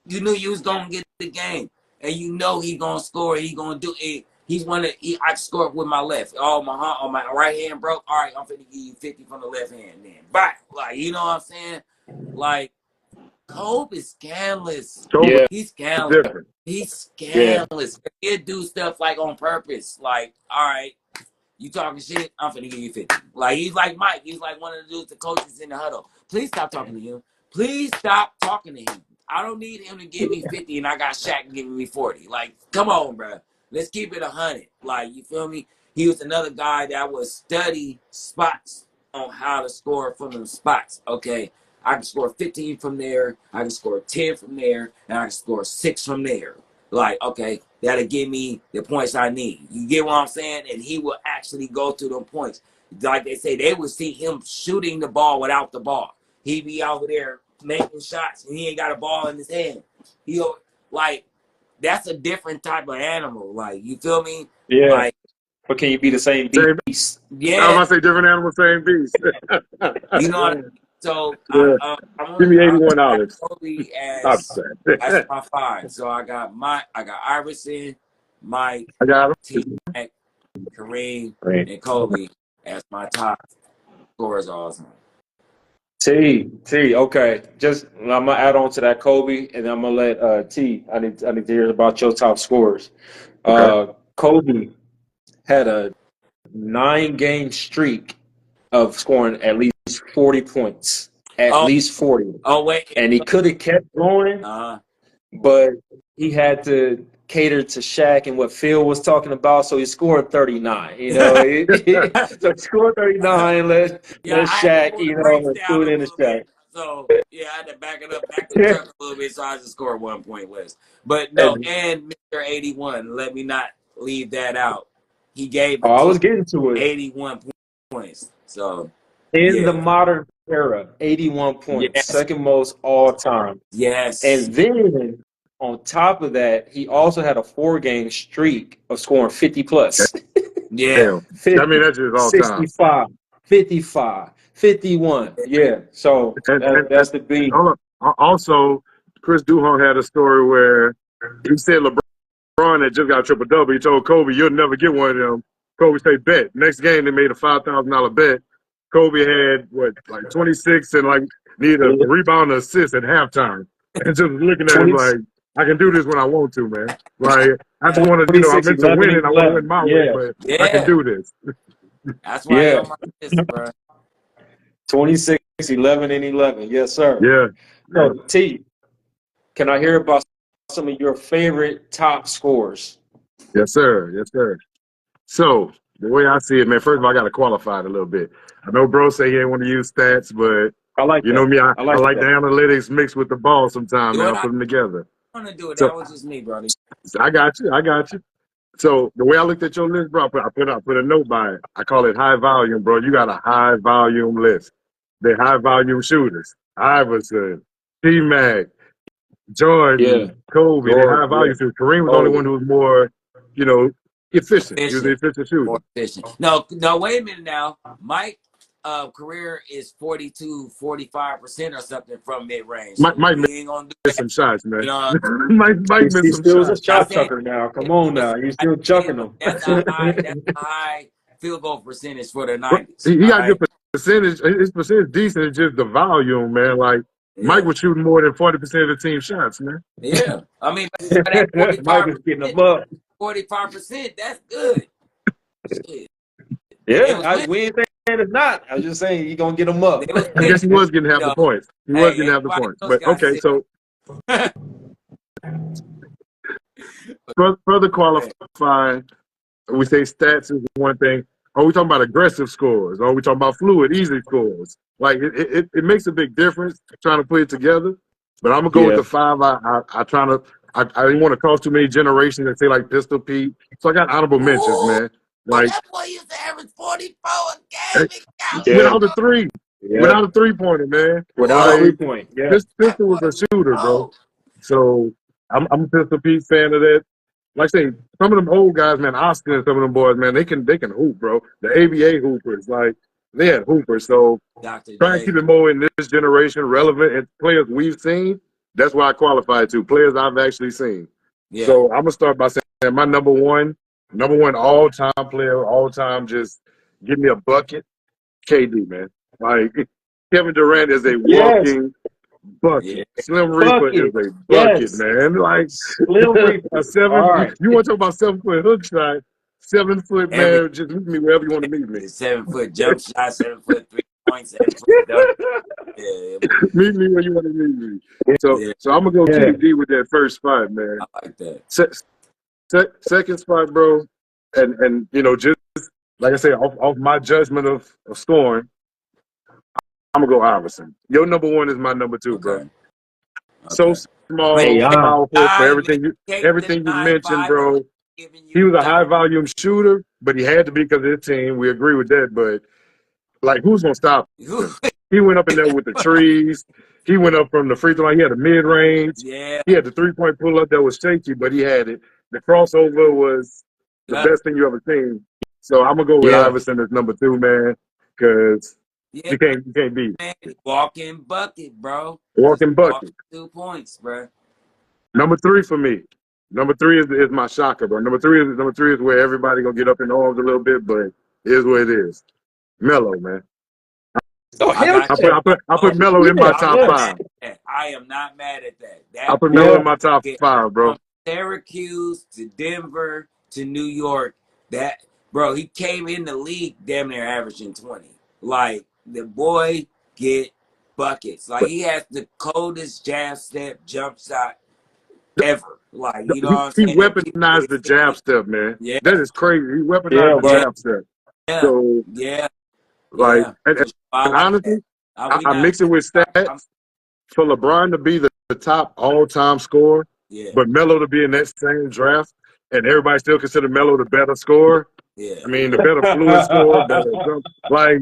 you knew you was going to get the game. And you know he going to score. He going to do it. I scored with my left. On my right hand broke. All right, I'm finna give you 50 from the left hand then. Bye. Like, you know what I'm saying? Like, Kobe is scandalous. Yeah. He's scandalous. Different. He's scandalous. He'll do stuff like on purpose. Like, all right, you talking shit, I'm finna give you 50. Like, he's like Mike. He's like one of the dudes, the coaches in the huddle. Please stop talking to him. Please stop talking to him. I don't need him to give me 50 and I got Shaq giving me 40. Like, come on, bro. Let's keep it 100. Like, you feel me? He was another guy that would study spots on how to score from them spots. Okay, I can score 15 from there. I can score 10 from there. And I can score 6 from there. Like, okay, that'll give me the points I need. You get what I'm saying? And he will actually go through them points. Like they say, they would see him shooting the ball without the ball. He'd be out there making shots, and he ain't got a ball in his hand. He'll, like, that's a different type of animal. Like, you feel me? Yeah. Like, But can you be the same beast? I was yeah, about to say different animal, same beast. you know what I mean? So, Yeah. I'm Give me gonna $81. Kobe I'm as sad. my 5. So I got Iverson, Mike, I got him. T-Mac, Kareem, Right. and Kobe as my top scorers all time. T. Okay. Just I'm gonna add on to that Kobe, and I'm gonna let T. I need to hear about your top scorers. Okay. Kobe had a 9-game streak of scoring at least 40 points. At least 40. Oh, wait. And he could have kept going, but he had to cater to Shaq and what Phil was talking about, so he scored 39. You know, so score 39. Let Shaq, you know, do it in the Shaq. So yeah, I had to back it up, back the truck a little bit, so I just scored 1 point less. But no, and Mr. 81, let me not leave that out. He gave. I was getting to it. 81 points. So in the modern era, 81 points, Yes. second most all time. Yes. And then on top of that, he also had a 4-game streak of scoring 50 plus. Yeah. Hell, 50, I mean that's just all time. 65, 55, 51. Yeah. So that's the beat. Hold on. Also, Chris Duhon had a story where he said LeBron had just got a triple double. He told Kobe, "You'll never get one of them." Kobe said, "Bet." Next game, they made a $5,000 bet. Kobe had like 26 and like needed a rebound and assist at halftime, and just looking at him 20, like, "I can do this when I want to, man. Like I just want to, I'm 26, into 11, winning. I want to win my way, yeah. but I Yeah. can do this." That's why he Yeah. on my list, bro. 26, 11, and 11. Yes, sir. Yeah. So, T, can I hear about some of your favorite top scores? Yes, sir. Yes, sir. So the way I see it, man, first of all, I got to qualify it a little bit. I know bro say he ain't want to use stats, but I like you that. know me, I like that. the analytics mixed with the ball sometimes, man. I put them together. I want to do it. So- That was just me, bro. I got you. So the way I looked at your list, bro, I put a note by it. I call it high volume, bro. You got a high volume list. They're high volume shooters. Iverson, T-Mac, Jordan, Kobe. They're high volume shooters. Kareem was the only one who was more, efficient. He was an efficient shooter. More efficient. No, wait a minute now. Mike career is 42, 45% or something from mid range. So Mike we ain't gonna do missed some shots, man. You know, Mike missed He's some still a shots. shot chucker now. Come on now. He's still chucking them. That's a high field goal percentage for the 90s. He got a good percentage. His percentage decent. It's just the volume, man. Like Mike was shooting more than 40% of the team shots, man. Yeah, I mean, Mike is getting them up. 45%. That's good. Shit. Yeah, we ain't saying it's not. I was just saying you're gonna get them up. I guess he was getting half the points. He was getting half the points. But okay, so further qualifying, we say stats is one thing. Are we talking about aggressive scores? Or are we talking about fluid, easy scores? Like it makes a big difference trying to put it together. But I'm gonna go with the 5. I didn't want to cause too many generations and say like Pistol Pete. So I got honorable mentions, man. Like that boy used to average 44 a game. Without the 3. Without a 3-pointer, man. Without a 3-point. Yeah. This Pistol was a shooter, bro. So I'm a Pistol Pete fan of that. Like I say, some of them old guys, man, Oscar and some of them boys, man, they can hoop, bro. The ABA hoopers, like they had hoopers. So try and keep it more in this generation relevant and players we've seen. That's why I qualified to players I've actually seen. Yeah. So I'm gonna start by saying my number one all-time player, all-time, just give me a bucket, KD, man. Like Kevin Durant is a walking bucket. Slim Reaper is a bucket, man. Like Slim Reaper. A 7. You want to talk about 7-foot hook shot? 7-foot, man. Just meet me wherever you want to meet me. 7-foot jump shot, 7-foot 3-point, 7-foot dunk. Meet me where you want to meet me. So I'm gonna go KD with that first spot, man. I like that. Second spot, bro, and just like I said, off my judgment of scoring, I'm gonna go Iverson. Your number 1 is my number 2, bro. So small, powerful for everything you mentioned, bro. He was a high volume shooter, but he had to be because of his team. We agree with that, but like, who's gonna stop him? He went up in there with the trees. He went up from the free throw line. He had a mid range. Yeah. He had the 3-point pull up that was shaky, but he had it. The crossover was the best thing you ever seen. So I'm gonna go with Iverson as number 2, man, because you can't beat it. Walking bucket, bro. Walking bucket. 2 points, bro. Number 3 for me. Number 3 is my shocker, bro. Number three is where everybody gonna get up in arms a little bit, but it is what it is. Melo, man. I put Melo in my top 5. I am not mad at that. I put Melo in my top 5, bro. From Syracuse to Denver to New York, bro, he came in the league damn near averaging 20. Like, the boy get buckets. Like, he has the coldest jab step jump shot ever. Like, you know what I'm saying? He weaponized the jab step, man. Yeah. That is crazy. He weaponized the jab step. Yeah. So, like, and honestly, I mix it with stats for LeBron to be the top all-time scorer, but Melo to be in that same draft, and everybody still consider Melo the better scorer. Yeah. I mean, the better fluid scorer, better, like,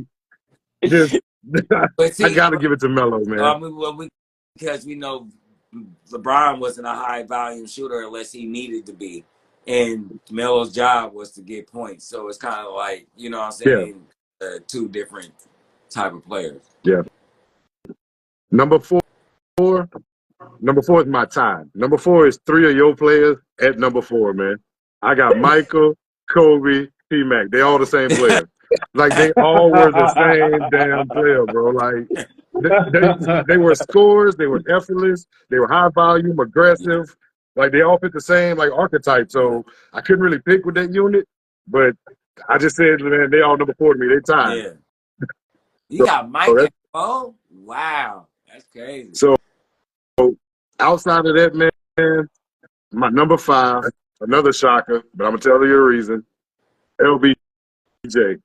just But I see, got to give it to Melo, man. because we know LeBron wasn't a high volume shooter unless he needed to be, and Melo's job was to get points. So it's kind of like, you know what I'm Yeah, saying, two different type of players. yeah. Number four. Number four is my tie. Number four is three of your players at number four, man. I got Michael, Kobe, T-Mac. They all the same player. Like, they all were the same damn player, bro. Like, they were scorers. They were effortless. They were high volume, aggressive. Like, they all fit the same, like, archetype. So I couldn't really pick with that unit. But I just said, man, they all number four to me. They tied. Yeah. You got Mike So and Bo? Wow. That's crazy. So outside of that, man, my number five, another shocker, but I'm gonna tell you a reason. LBJ,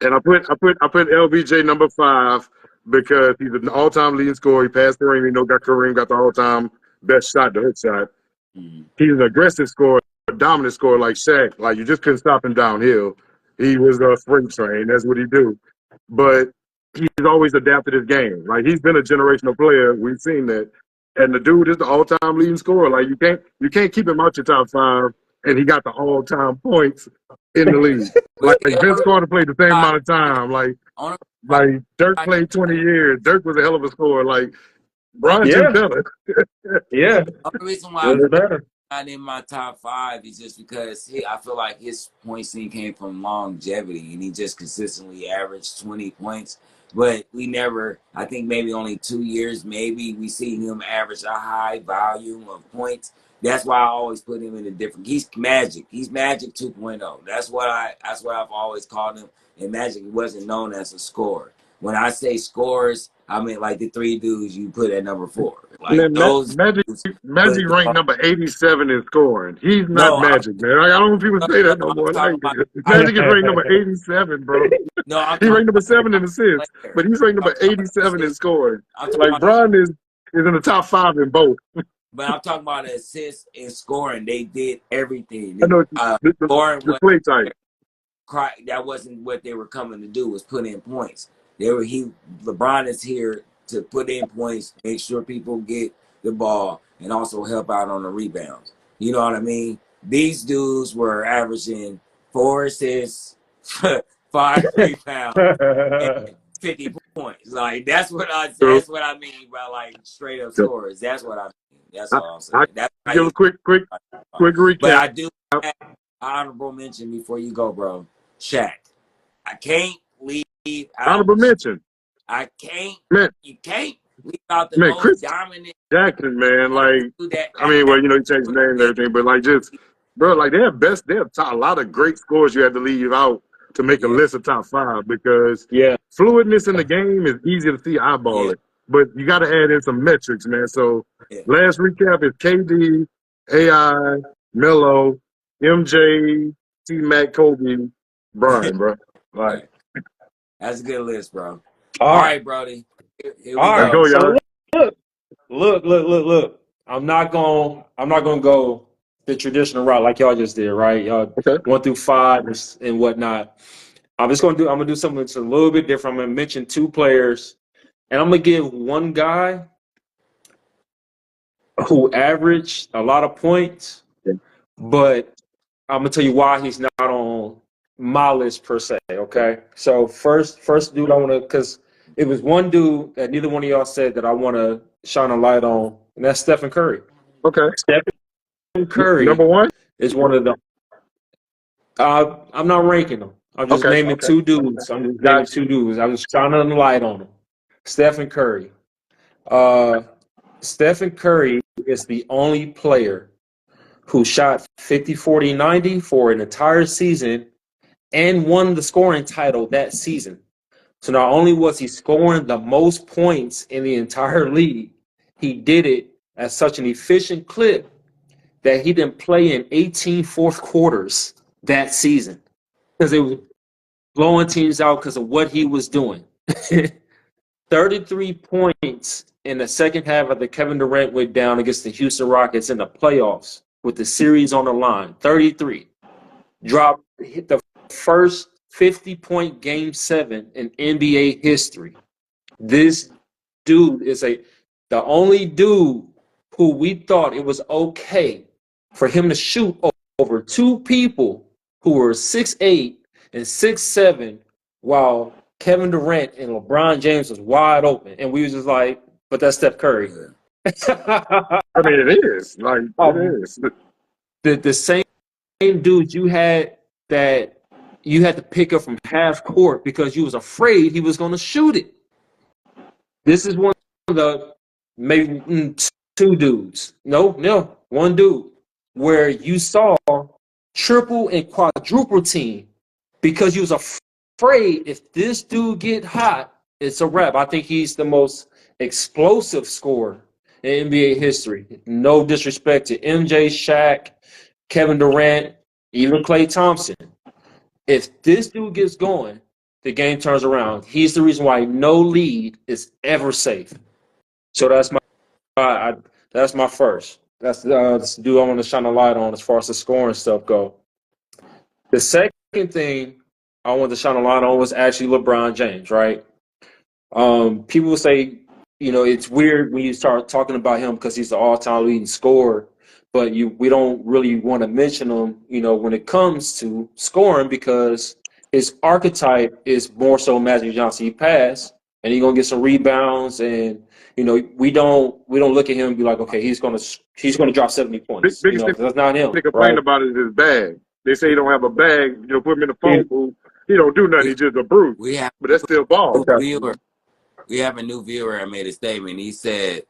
and I put LBJ number five because he's an all-time leading scorer. He passed Kareem. You know, Kareem got the all-time best shot, the hook shot. Mhm. He's an aggressive scorer, a dominant scorer like Shaq. Like, you just couldn't stop him downhill. He was a freight train. That's what he do. But he's always adapted his game. Like, he's been a generational player. We've seen that. And the dude is the all-time leading scorer. Like, you can't keep him out your top five, and he got the all-time points in the league. Like, Vince Carter played the same amount of time. Like Dirk played 20 years. Dirk was a hell of a scorer. Like, Bron Yeah. just better. Yeah. The only reason why It was better. I'm not in my top five is just because I feel like his point scene came from longevity, and he just consistently averaged 20 points. But we never, I think maybe only 2 years, maybe we see him average a high volume of points. That's why I always put him in a different. He's Magic. He's Magic 2.0. That's what I've always called him. And Magic wasn't known as a scorer. When I say scorers, I mean like the three dudes you put at number four. Like Man, those. Magic ranked number 87 in scoring. He's not Magic, man. I don't know if people say that no more. Like, Magic is ranked number 87, bro. No, He ranked number 7 in assists, but he's ranked number 87 in scoring. Like, Bron is in the top 5 in both. But I'm talking about assists and scoring. They did everything. I know Scoring the play type. that wasn't what they were coming to do, was put in points. LeBron is here to put in points, make sure people get the ball, and also help out on the rebounds. You know what I mean? These dudes were averaging 4 assists, 5 rebounds, and 50 points. Like, that's what I mean by like straight up scores. That's what I mean. That's all I'm saying. I'll give a quick recap. But I do have an honorable mention before you go, bro. Shaq. I can't leave out. Honorable mention. I can't. Man. You can't leave out the Man, most Chris dominant. Jackson, man. Like, That, I mean, well, you know, he changed his name and everything, but like, just, bro, like, they have a lot of great scores you had to leave out to make a list of top 5 because fluidness in the game is easy to see eyeball it, but you got to add in some metrics, man. So last recap is KD, AI, Melo, MJ, T-Mac, Kobe, Brian, bro. Like, that's a good list, bro. All right, Brody. Here we All right, go. so look. I'm not gonna go the traditional route like y'all just did, right? Y'all 1 through 5 and whatnot. I'm gonna do something that's a little bit different. I'm gonna mention 2 players, and I'm gonna give one guy who averaged a lot of points, but I'm gonna tell you why he's not on my list per se. Okay, so first dude I wanna, because it was one dude that neither one of y'all said that I want to shine a light on, and that's Stephen Curry. Okay. Stephen Curry number 1 is one of the. I'm not ranking them. I'm just naming 2 dudes. I'm just naming 2 dudes. I was shining a light on them. Stephen Curry. Stephen Curry is the only player who shot 50, 40, 90 for an entire season and won the scoring title that season. So not only was he scoring the most points in the entire league, he did it at such an efficient clip that he didn't play in 18 fourth quarters that season because it was blowing teams out because of what he was doing. 33 points in the second half of the Kevin Durant went down against the Houston Rockets in the playoffs with the series on the line. 33. Hit the first 50-point game 7 in NBA history. This dude is the only dude who we thought it was okay for him to shoot over two people who were 6'8" and 6'7", while Kevin Durant and LeBron James was wide open. And we was just like, but that's Steph Curry. I mean, it is. Like, it is. The same dude you had that you had to pick up from half court because you was afraid he was going to shoot it. This is one of the maybe two dudes. No, one dude where you saw triple and quadruple team because you was afraid if this dude get hot, it's a wrap. I think he's the most explosive scorer in NBA history. No disrespect to MJ, Shaq, Kevin Durant, even Klay Thompson. If this dude gets going, the game turns around. He's the reason why no lead is ever safe. So that's my first. That's the dude I want to shine a light on as far as the scoring stuff go. The second thing I wanted to shine a light on was actually LeBron James, right? People will say, it's weird when you start talking about him because he's the all-time leading scorer, but we don't really want to mention him, when it comes to scoring because his archetype is more so Magic Johnson. He pass and he's gonna get some rebounds, and we don't look at him and be like, okay, he's gonna drop 70 points. That's not him. They complain about it is his bag. They say he don't have a bag. Put him in the phone booth. He don't do nothing. He's just a brute. But that's still ball. We have a new viewer that made a statement. He said,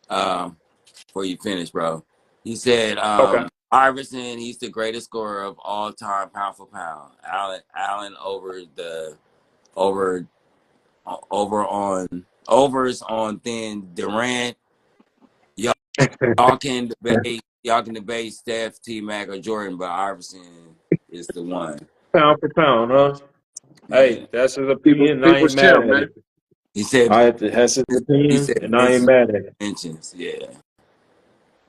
before you finish, bro, he said, Iverson, he's the greatest scorer of all time, pound for pound. Allen overs on then Durant. Y'all can debate Steph, T-Mac, or Jordan, but Iverson is the one. Pound for pound, huh? Yeah. Hey, that's his opinion, and I ain't mad at it. He said that's his opinion, and I ain't mad at it. Mentions, yeah.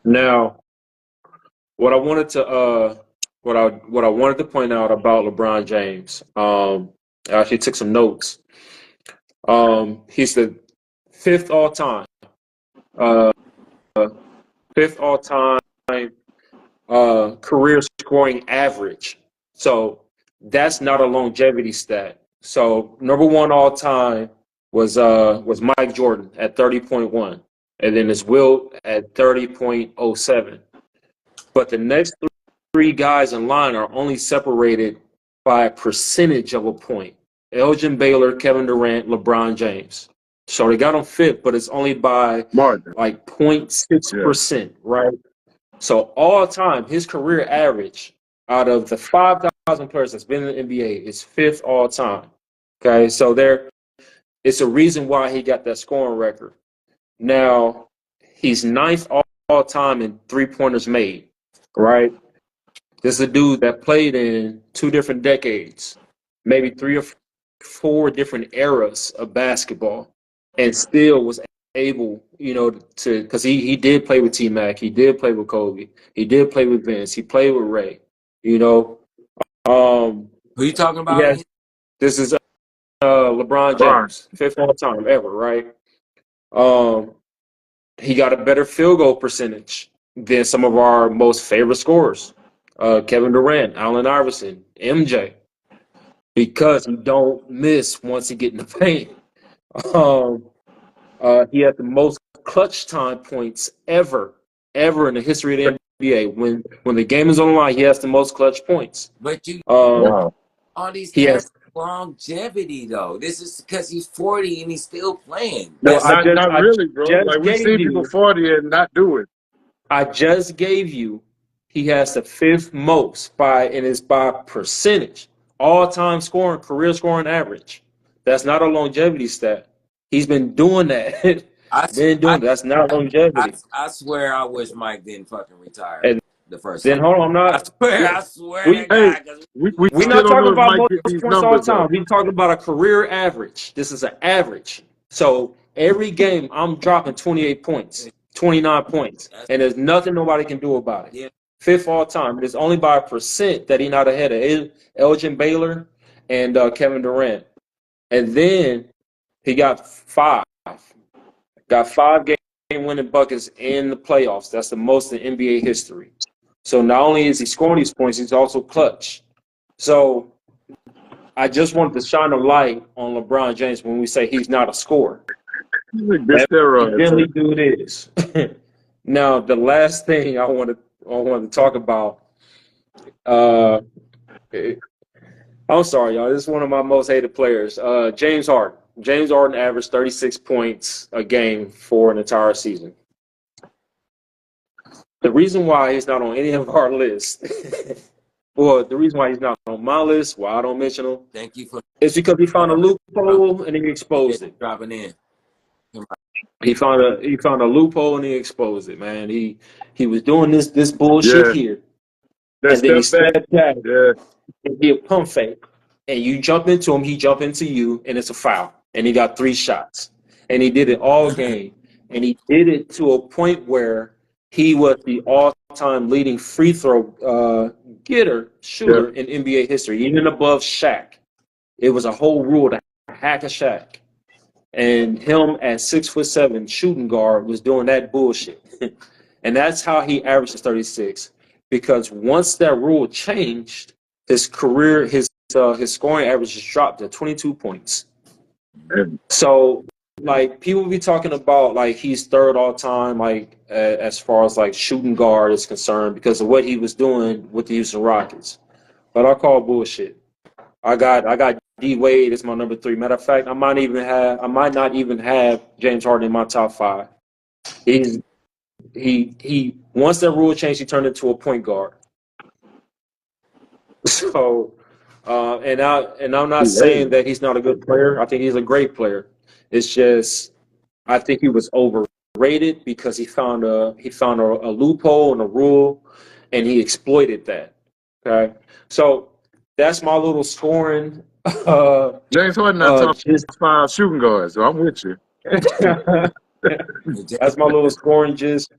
Now, what I wanted to point out about LeBron James, I actually took some notes. He's the fifth all time career scoring average. So that's not a longevity stat. So number one all time was Mike Jordan at 30.1, and then it's Wilt at 30.07. But the next three guys in line are only separated by a percentage of a point. Elgin Baylor, Kevin Durant, LeBron James. So they got him fifth, but it's only by like 0.6%, right? So all time, his career average out of the 5,000 players that's been in the NBA is fifth all time. Okay, so it's a reason why he got that scoring record. Now, he's ninth all time in three-pointers made, right? This is a dude that played in two different decades, maybe three or four different eras of basketball, and still was able, because he did play with T-Mac, he did play with Kobe, he did play with Vince, he played with Ray, Who you talking about? Yes, this is LeBron James, fifth all time ever, right? He got a better field goal percentage than some of our most favorite scorers, Kevin Durant, Allen Iverson, MJ, because he don't miss once he get in the paint. He had the most clutch time points ever in the history of the NBA. When the game is on the line, he has the most clutch points. But all these guys have longevity, though. This is because he's 40 and he's still playing. No, not really, bro. Like, we see people 40 and not do it. I just gave you, he has the fifth most and it's by percentage. All-time scoring, career scoring average. That's not a longevity stat. He's been doing that. That's not longevity. I swear I wish Mike didn't fucking retire the first time. Hold on, I'm not. I swear. We're not talking about most points all the time. We're talking about a career average. This is an average. So every game, I'm dropping 28 points, 29 points, and there's nothing nobody can do about it. Yeah. Fifth all time. But it's only by a percent that he's not ahead of Elgin Baylor and Kevin Durant. And then he got five game winning buckets in the playoffs. That's the most in NBA history. So not only is he scoring these points, he's also clutch. So I just wanted to shine a light on LeBron James when we say he's not a scorer. He's a good steroid. Evidently, dude is. Now, the last thing I want to talk about. I'm sorry, y'all. This is one of my most hated players. James Harden. James Harden averaged 36 points a game for an entire season. The reason why he's not on any of our lists, well, the reason why he's not on my list, why I don't mention him, Thank you for is because he found a loophole and he exposed it. dropping in. He found a loophole and he exposed it, man. He was doing this bullshit Yeah. here. That And then he step back. stepped back Yeah. and he a pump fake. And you jump into him, he jump into you, and it's a foul. And he got 3 shots. And he did it all game. And he did it to a point where he was the all-time leading free throw shooter in NBA history, even above Shaq. It was a whole rule to hack a Shaq. And him at 6'7" shooting guard was doing that bullshit. And that's how he averages 36. Because once that rule changed, his career, his scoring averages dropped to 22 points. So, like, people be talking about, like, he's third all time, like, as far as, like, shooting guard is concerned because of what he was doing with the Houston Rockets. But I call bullshit. I got D Wade as my number 3. Matter of fact, I might not even have James Harden in my top 5. He once that rule changed, he turned into a point guard. So, and I'm not saying that he's not a good player. I think he's a great player. It's just I think he was overrated because he found a loophole in a rule, and he exploited that. Okay, so that's my little scoring. James Harden not top 5 shooting guards, so I'm with you. That's my little scoring gist.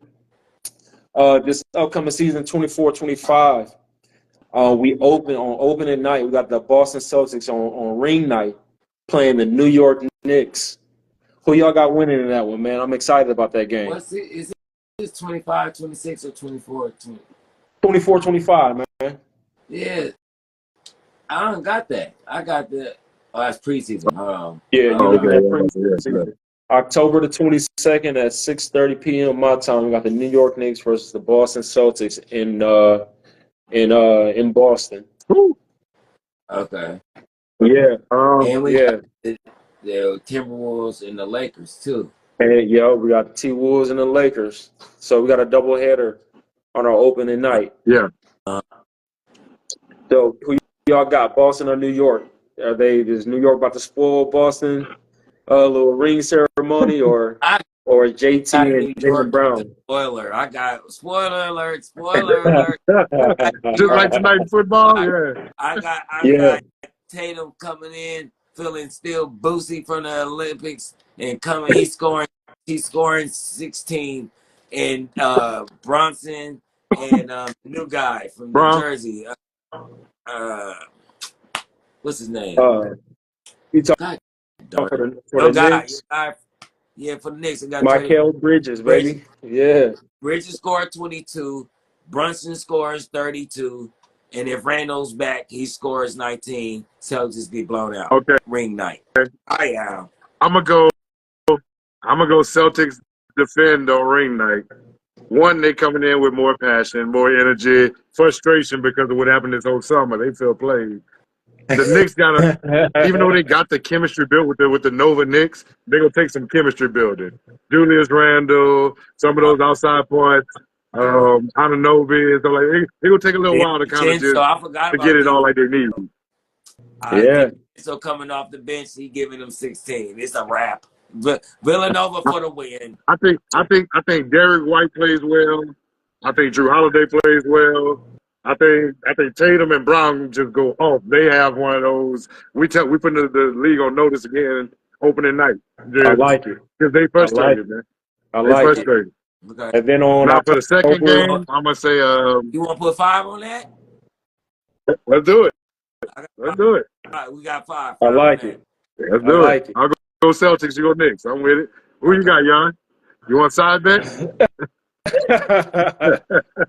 This upcoming season, 24-25. We open on opening night. We got the Boston Celtics on ring night playing the New York Knicks. Who y'all got winning in that one, man? I'm excited about that game. Is it 25, 26, or 24, 20? 24-25, man. Yeah. I don't got that. I got the that's preseason. Yeah, you got that Yeah. preseason. October the 22nd at 6:30 p.m. my time. We got the New York Knicks versus the Boston Celtics in Boston. Okay. Yeah. And we yeah. got the Timberwolves and the Lakers too. And we got the T-Wolves and the Lakers. So we got a doubleheader on our opening night. Yeah. So who y'all got, Boston or New York? Is New York about to spoil Boston? A little ring ceremony or JT and Jaylen Brown? Spoiler. I got spoiler alert. Spoiler alert. Just like tonight in football. Yeah. I got Tatum coming in feeling still boozy from the Olympics and coming. He's scoring 16, and Bronson and new guy from New Jersey. What's his name? You talking for the Knicks? Yeah, for the Knicks. Mikal Bridges, baby. Yeah. Bridges scored 22. Brunson scores 32. And if Randall's back, he scores 19. Celtics get blown out. Okay. Ring night. Okay. I am. I'm gonna go Celtics defend on ring night. One, they coming in with more passion, more energy, frustration because of what happened this whole summer. They feel played. The Knicks even though they got the chemistry built with the Nova Knicks, they're gonna take some chemistry building. Julius Randle, some of those outside points, Anunoby, and stuff like that. They're gonna take a little while to kind of just to get it all like they need. So coming off the bench, he giving them 16. It's a wrap. Villanova for the win. I think Derek White plays well. I think Drew Holiday plays well. I think Tatum and Brown just go off. They have one of those. We put the league on notice again opening night. I like it because they frustrated, man. I like it. Okay. And then now for the second game, I'm gonna say you want to put 5 on that? Let's do it. I Let's do it. got, we got five. I Five on like that. it. Let's I do it. like it. I'll go Celtics. You go Knicks. I'm with it. Who you Okay. got, Jan? You want side bet?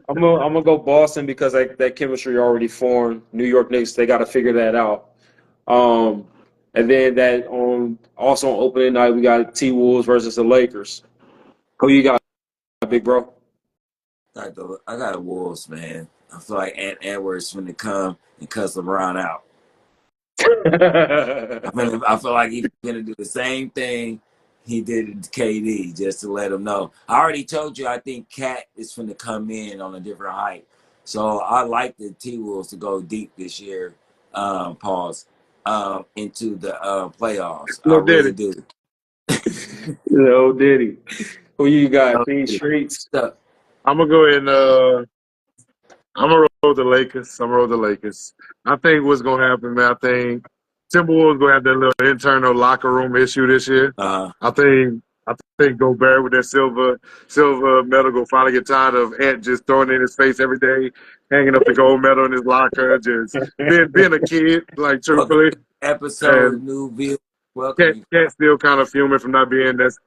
I'm gonna go Boston because that chemistry already formed. New York Knicks, they got to figure that out. And then that on also on opening night we got T Wolves versus the Lakers. Who you got, big bro? I got the Wolves, man. I feel like Ant Edwards finna come and cuss LeBron out. I feel like he's gonna do the same thing he did to KD just to let him know. I already told you I think Cat is finna come in on a different height. So I like the T Wolves to go deep this year, pause, into the playoffs. I No, did really it. do. No, Diddy. Who you got? So, T-Streetz. I'm gonna go ahead and I'm gonna roll the Lakers. I'm gonna roll the Lakers. I think what's gonna happen, man. I think Timberwolves gonna have that little internal locker room issue this year. I think Gobert with that silver medal go finally get tired of Ant just throwing it in his face every day, hanging up the gold medal in his locker, just being a kid, like welcome truthfully. to the episode, And New View. Welcome Cat you. Cat still kind of fuming from not being that's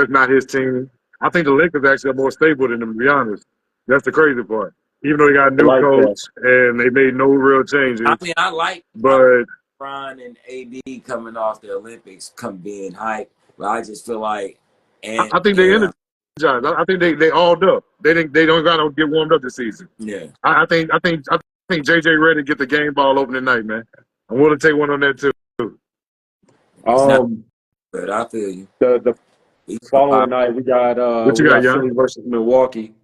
not his team. I think the Lakers actually are more stable than them, to be honest. That's the crazy part. Even though they got a I new like that. coach and they made no real changes, I mean, I like but LeBron and AD coming off the Olympics, come being hype, but I just feel like, and I think they energized. I think they all up. They don't got to get warmed up this season. yeah, I think JJ ready to get the game ball open tonight, man. I'm willing to take one on that too. it's not Um, good. I feel you. the He's following alive. night What you we got, got Jan? Philly versus Milwaukee.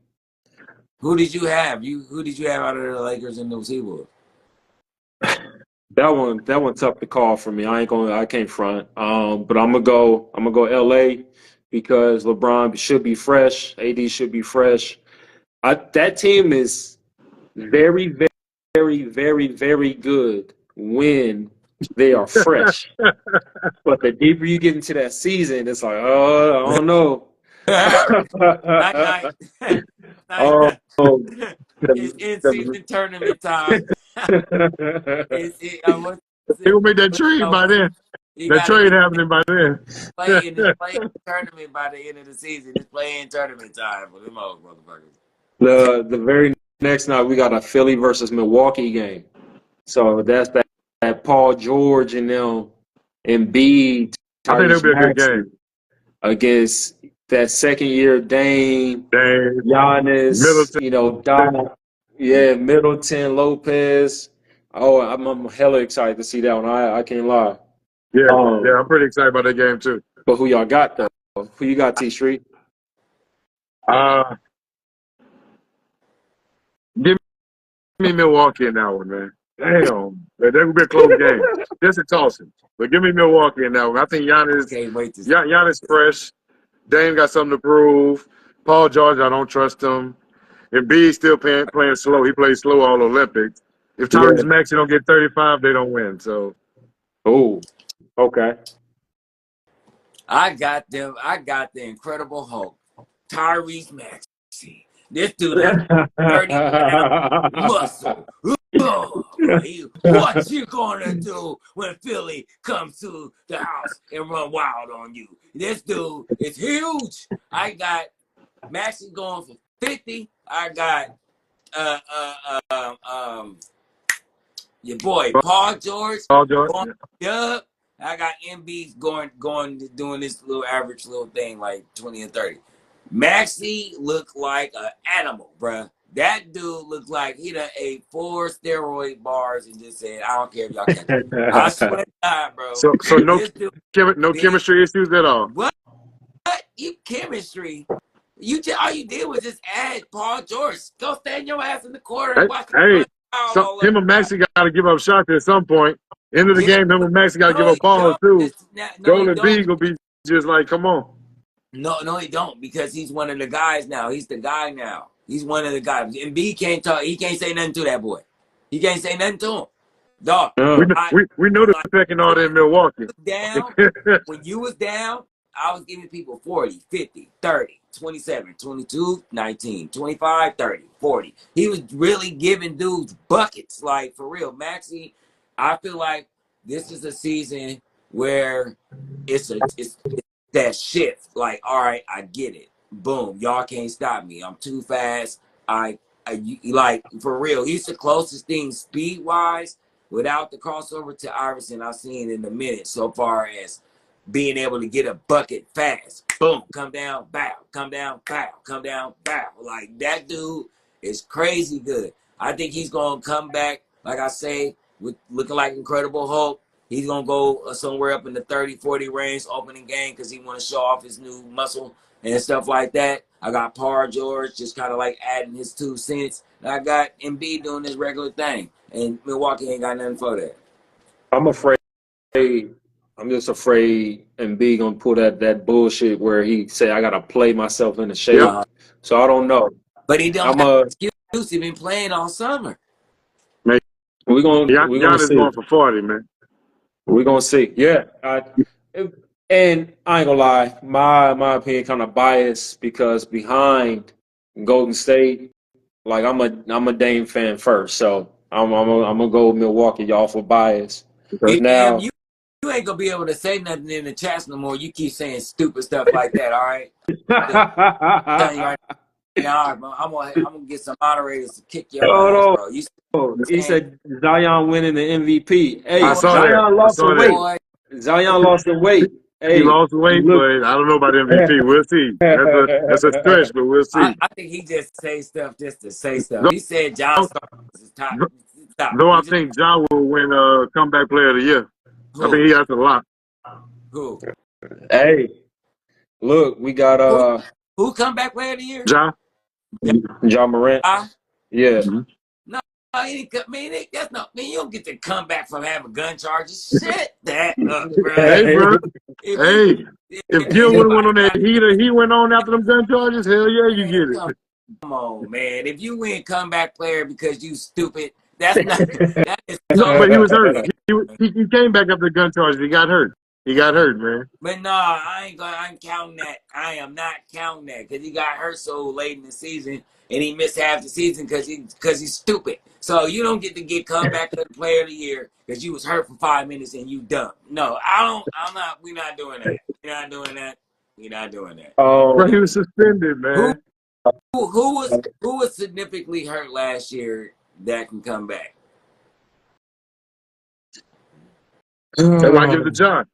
Who did you have? Who did you have out of the Lakers and the T-Wolves? That one tough to call for me. I can't front. But I'm gonna go LA because LeBron should be fresh. AD should be fresh. That team is very, very, very, very good when they are fresh. But the deeper you get into that season, it's like, I don't know. Night night. Night um, night. It's the, in the, season tournament time. What's They it? will make that trade by then. You That got to trade get happening by then. playing this playing tournament by the end of the season. It's playing tournament time for them old motherfuckers. the very next night we got a Philly versus Milwaukee game. So that's that Paul George and them Embiid, I think it'll Tyrese be a good Maxey game. against that second year Dame, Dame, Giannis, Middleton. Don, yeah, Middleton, Lopez. Oh, I'm hella excited to see that one. I can't lie. Yeah, Um, I'm pretty excited about that game too. but who y'all got though? Who you got, T Street? Uh, give me Milwaukee in that one, man. Damn, that will be a close game. Just a toss-in. But give me Milwaukee in that one. I think Can't wait to see. Giannis fresh. Dame got something to prove. Paul George, I don't trust him. And B still playing slow. He plays slow all Olympics. If Yeah. Tyrese Maxey don't get 35, they don't win. So Oh, okay. I got them. I got the Incredible Hulk, Tyrese Maxey. This dude has 30-pound muscle. What you gonna do when Philly comes to the house and run wild on you? This dude is huge. I got Maxey going for 50. I got your boy Paul George Paul George, going up. I got MB's doing this little average little thing like 20 and 30. Maxey looked like an animal, bruh. That dude looked like he done ate 4 steroid bars and just said, I don't care if y'all catch me. I swear to God, bro. So no This dude, chemistry issues at all. what? You chemistry? All you did was just add Paul George. Go stand your ass in the corner and watch the Hey, all him and Maxey got to give up shots at some point. End of the game, him and Maxey got to give No, up he balls don't. too. No, he Golden don't. B gonna be just like, come on. No, he don't, because he's one of the guys now. He's the guy now. He's one of the guys. And B can't talk. He can't say nothing to that boy. He can't say nothing to him. Dog. We know the second order in Milwaukee. Down, when you was down, I was giving people 40, 50, 30, 27, 22, 19, 25, 30, 40. He was really giving dudes buckets, like for real. Maxey, I feel like this is a season where it's that shift. Like, all right, I get it. Boom, y'all can't stop me. I'm too fast. Like for real. He's the closest thing speed wise without the crossover to Iverson I've seen in a minute so far as being able to get a bucket fast. Boom, come down, bow, come down, bow, come down, bow. Like that dude is crazy good. I think he's gonna come back, like I say, with looking like Incredible Hulk. He's gonna go somewhere up in the 30-40 range opening game because he want to show off his new muscle and stuff like that. I got Paul George just kind of like adding his 2 cents. And I got Embiid doing his regular thing. And Milwaukee ain't got nothing for that. I'm afraid. I'm just afraid Embiid gonna pull that bullshit where he say I gotta play myself into shape. Uh, So I don't know. but he don't I'm have an excuse. He been playing all summer. we're gonna Giannis see. going for 40, man. We're gonna see. Yeah. And I ain't gonna lie, my opinion kind of biased because behind Golden State, like I'm a Dame fan first, so I'm gonna go with Milwaukee, y'all, for bias. Now, You ain't gonna be able to say nothing in the chats no more. You keep saying stupid stuff like that. All right. I'm telling you right now, I'm gonna get some moderators to kick your ass, bro. You he said Zion winning the MVP. Hey, I saw Zion that. lost some weight. boy. Zion lost some weight. Hey, He lost weight, look, but I don't know about MVP. We'll see. That's a stretch, but we'll see. I think he just say stuff just to say stuff. Though, He said John Starks is top. though I think John will win comeback player of the year. I think he has a lot. Who? hey, look, we got Who comeback player of the year? John? John Morant. Yeah. Mhm. He ain't, man, that's not, man, you don't get to come back from having gun charges. Shut that up, bro. Hey, bro. If If Gil would have went on that heater, he went on after them gun charges, hell yeah, you get it. Come on, man. If you win comeback player because you stupid, that's not, that is No, so but he was hurt. bad. He came back after the gun charges. He got hurt. He got hurt, man. But no, I ain't counting that. I am not counting that because he got hurt so late in the season and he missed half the season because he's stupid. So you don't get to get comeback player of the year because you was hurt for 5 minutes and you dumb. No, I'm not. We're not doing that. We're not doing that. We're not doing that. Bro, he was suspended, man. Who was significantly hurt last year that can come back? That's why I give it to John.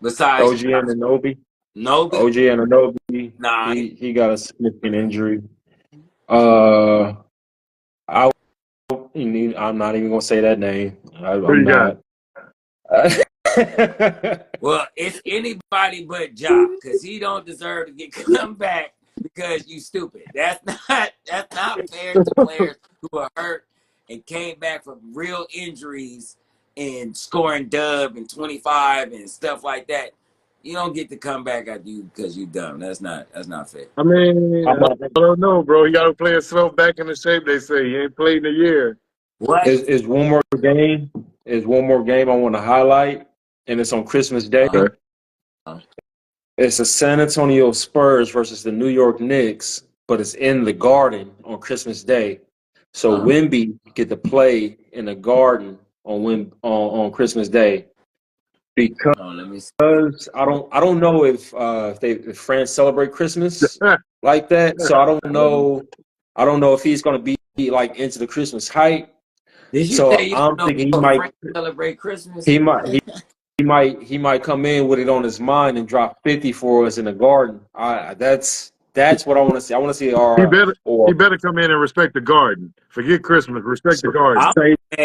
Besides OG Anunoby. Nobi? OG Anunoby. Nah. He got a significant injury. I'm not even gonna say that name. Who you got? Well, it's anybody but Ja, because he don't deserve to get come back because you stupid. That's not fair to players who are hurt and came back from real injuries and scoring dub and 25 and stuff like that. You don't get to come back at you because you dumb. That's not fair. I mean, I don't know, bro. He got to play himself back into shape, they say. He ain't played in a year. What? Is one more game. Is one more game I want to highlight, and it's on Christmas Day. It's the San Antonio Spurs versus the New York Knicks, but it's in the Garden on Christmas Day. So Wemby get to play in the Garden on Christmas Day because Let me see. I don't know if France celebrate Christmas like that. So I don't know if he's going to be like into the Christmas hype. Did you So say you I'm know thinking he France might celebrate Christmas? he might come in with it on his mind and drop 50 for us in the Garden. That's what I want to see. I want to see He better come in and respect the Garden. Forget Christmas. Respect the Garden.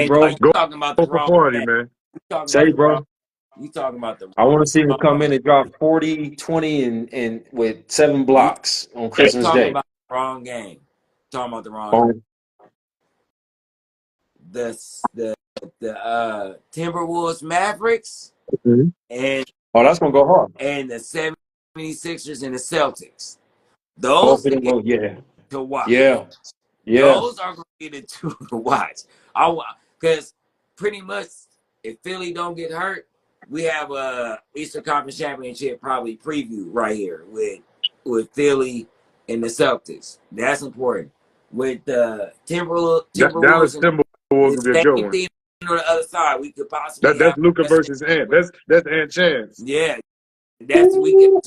Bro, you talking about the Go for wrong 40, game. man. You talking about the I want to see him come in and drop 40, 20, and with 7 blocks on Christmas talking Day. about the wrong game. Talking about the wrong game. The Timberwolves Mavericks and that's gonna go hard. And the 76ers and the Celtics. Those Both of them to watch. Yeah. Those are gonna be the 2 to watch. Because pretty much if Philly don't get hurt, we have a Eastern Conference Championship probably preview right here with Philly and the Celtics. That's important. With the Dallas Timberwolves and Timberwolves will be a good same one. thing on the other side, we could possibly That's have Luca Western. versus Ant. That's Ant Chance. Yeah, we can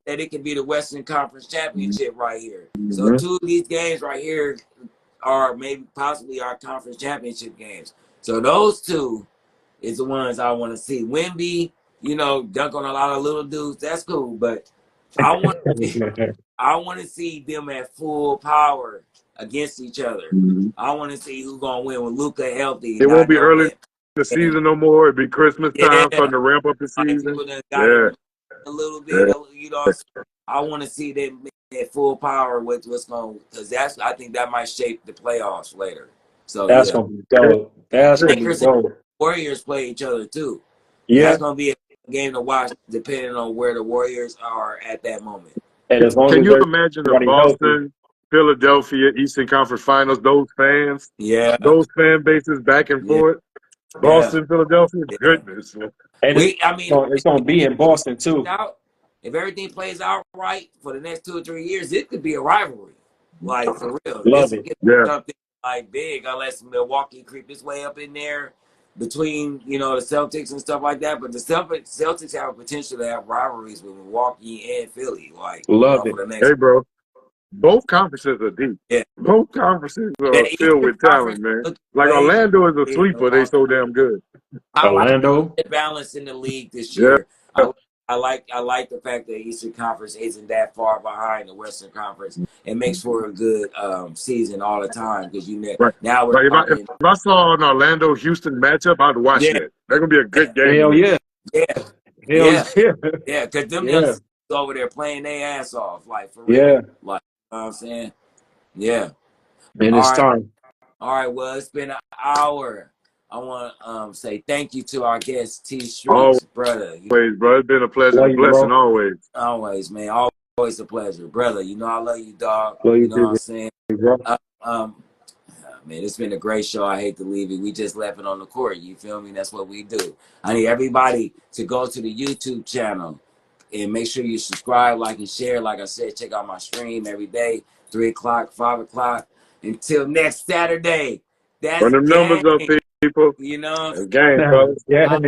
that it could be the Western Conference Championship right here. So Mm-hmm. 2 of these games right here are maybe possibly our conference championship games. So those 2 is the ones I want to see. Wemby, dunk on a lot of little dudes. That's cool, but I want to see them at full power against each other. Mm-hmm. I want to see who's gonna win with Luka healthy. It won't be early in the season no more. It'll be Christmas time, starting to ramp up the like season. people done got it a little bit. Yeah. I want to see them at full power with what's going, because I think that might shape the playoffs later. So that's gonna be dope. That's gonna be Lakers dope. and Warriors play each other too. Yeah, That's gonna be a game to watch, depending on where the Warriors are at that moment. and as long Can as you imagine the everybody Boston, Philadelphia, Eastern Conference Finals? Those fans, Yeah, those fan bases back and Yeah. forth. Boston, Philadelphia, goodness. and it's gonna be in Boston too. If everything plays out right for the next 2 or 3 years, it could be a rivalry. Like, for real. Love This it. could be Yeah. something like big, unless Milwaukee creep its way up in there between, the Celtics and stuff like that. But the Celtics have a potential to have rivalries with Milwaukee and Philly. Like, Love for it. the next. Hey, bro. Both conferences are deep. Yeah. Both conferences are The filled with Eastern talent, man. Conference Like plays- Orlando is a sleeper. They so damn good. I like Orlando. the balance in the league this Yeah. year. I like the fact that the Eastern Conference isn't that far behind the Western Conference. It makes for a good season all the time, because Right. now we're Like if I saw an Orlando Houston matchup, I'd watch Yeah. that. That's gonna be a good game. Hell yeah. Yeah. Hell Yeah. yeah. Yeah, because them Yeah. youngsters over there playing their ass off, like, for real. Yeah. Like, you know what I'm saying? Yeah. Man, it's All right. time. All right, well, it's been an hour. I want to say thank you to our guest, T-Streetz, Always. brother. Always, bro. It's been a pleasure, Love you, blessing bro. always. Always, man. Always a pleasure. Brother, I love you, dog. Love you You know too, what I'm saying? bro. Man, it's been a great show. I hate to leave it. We just left it on the court. You feel me? That's what we do. I need everybody to go to the YouTube channel and make sure you subscribe, like, and share. Like I said, check out my stream every day, 3 o'clock, 5 o'clock. Until next Saturday. That's Run them numbers up, game. people. You know? It's game, fellas. Yeah.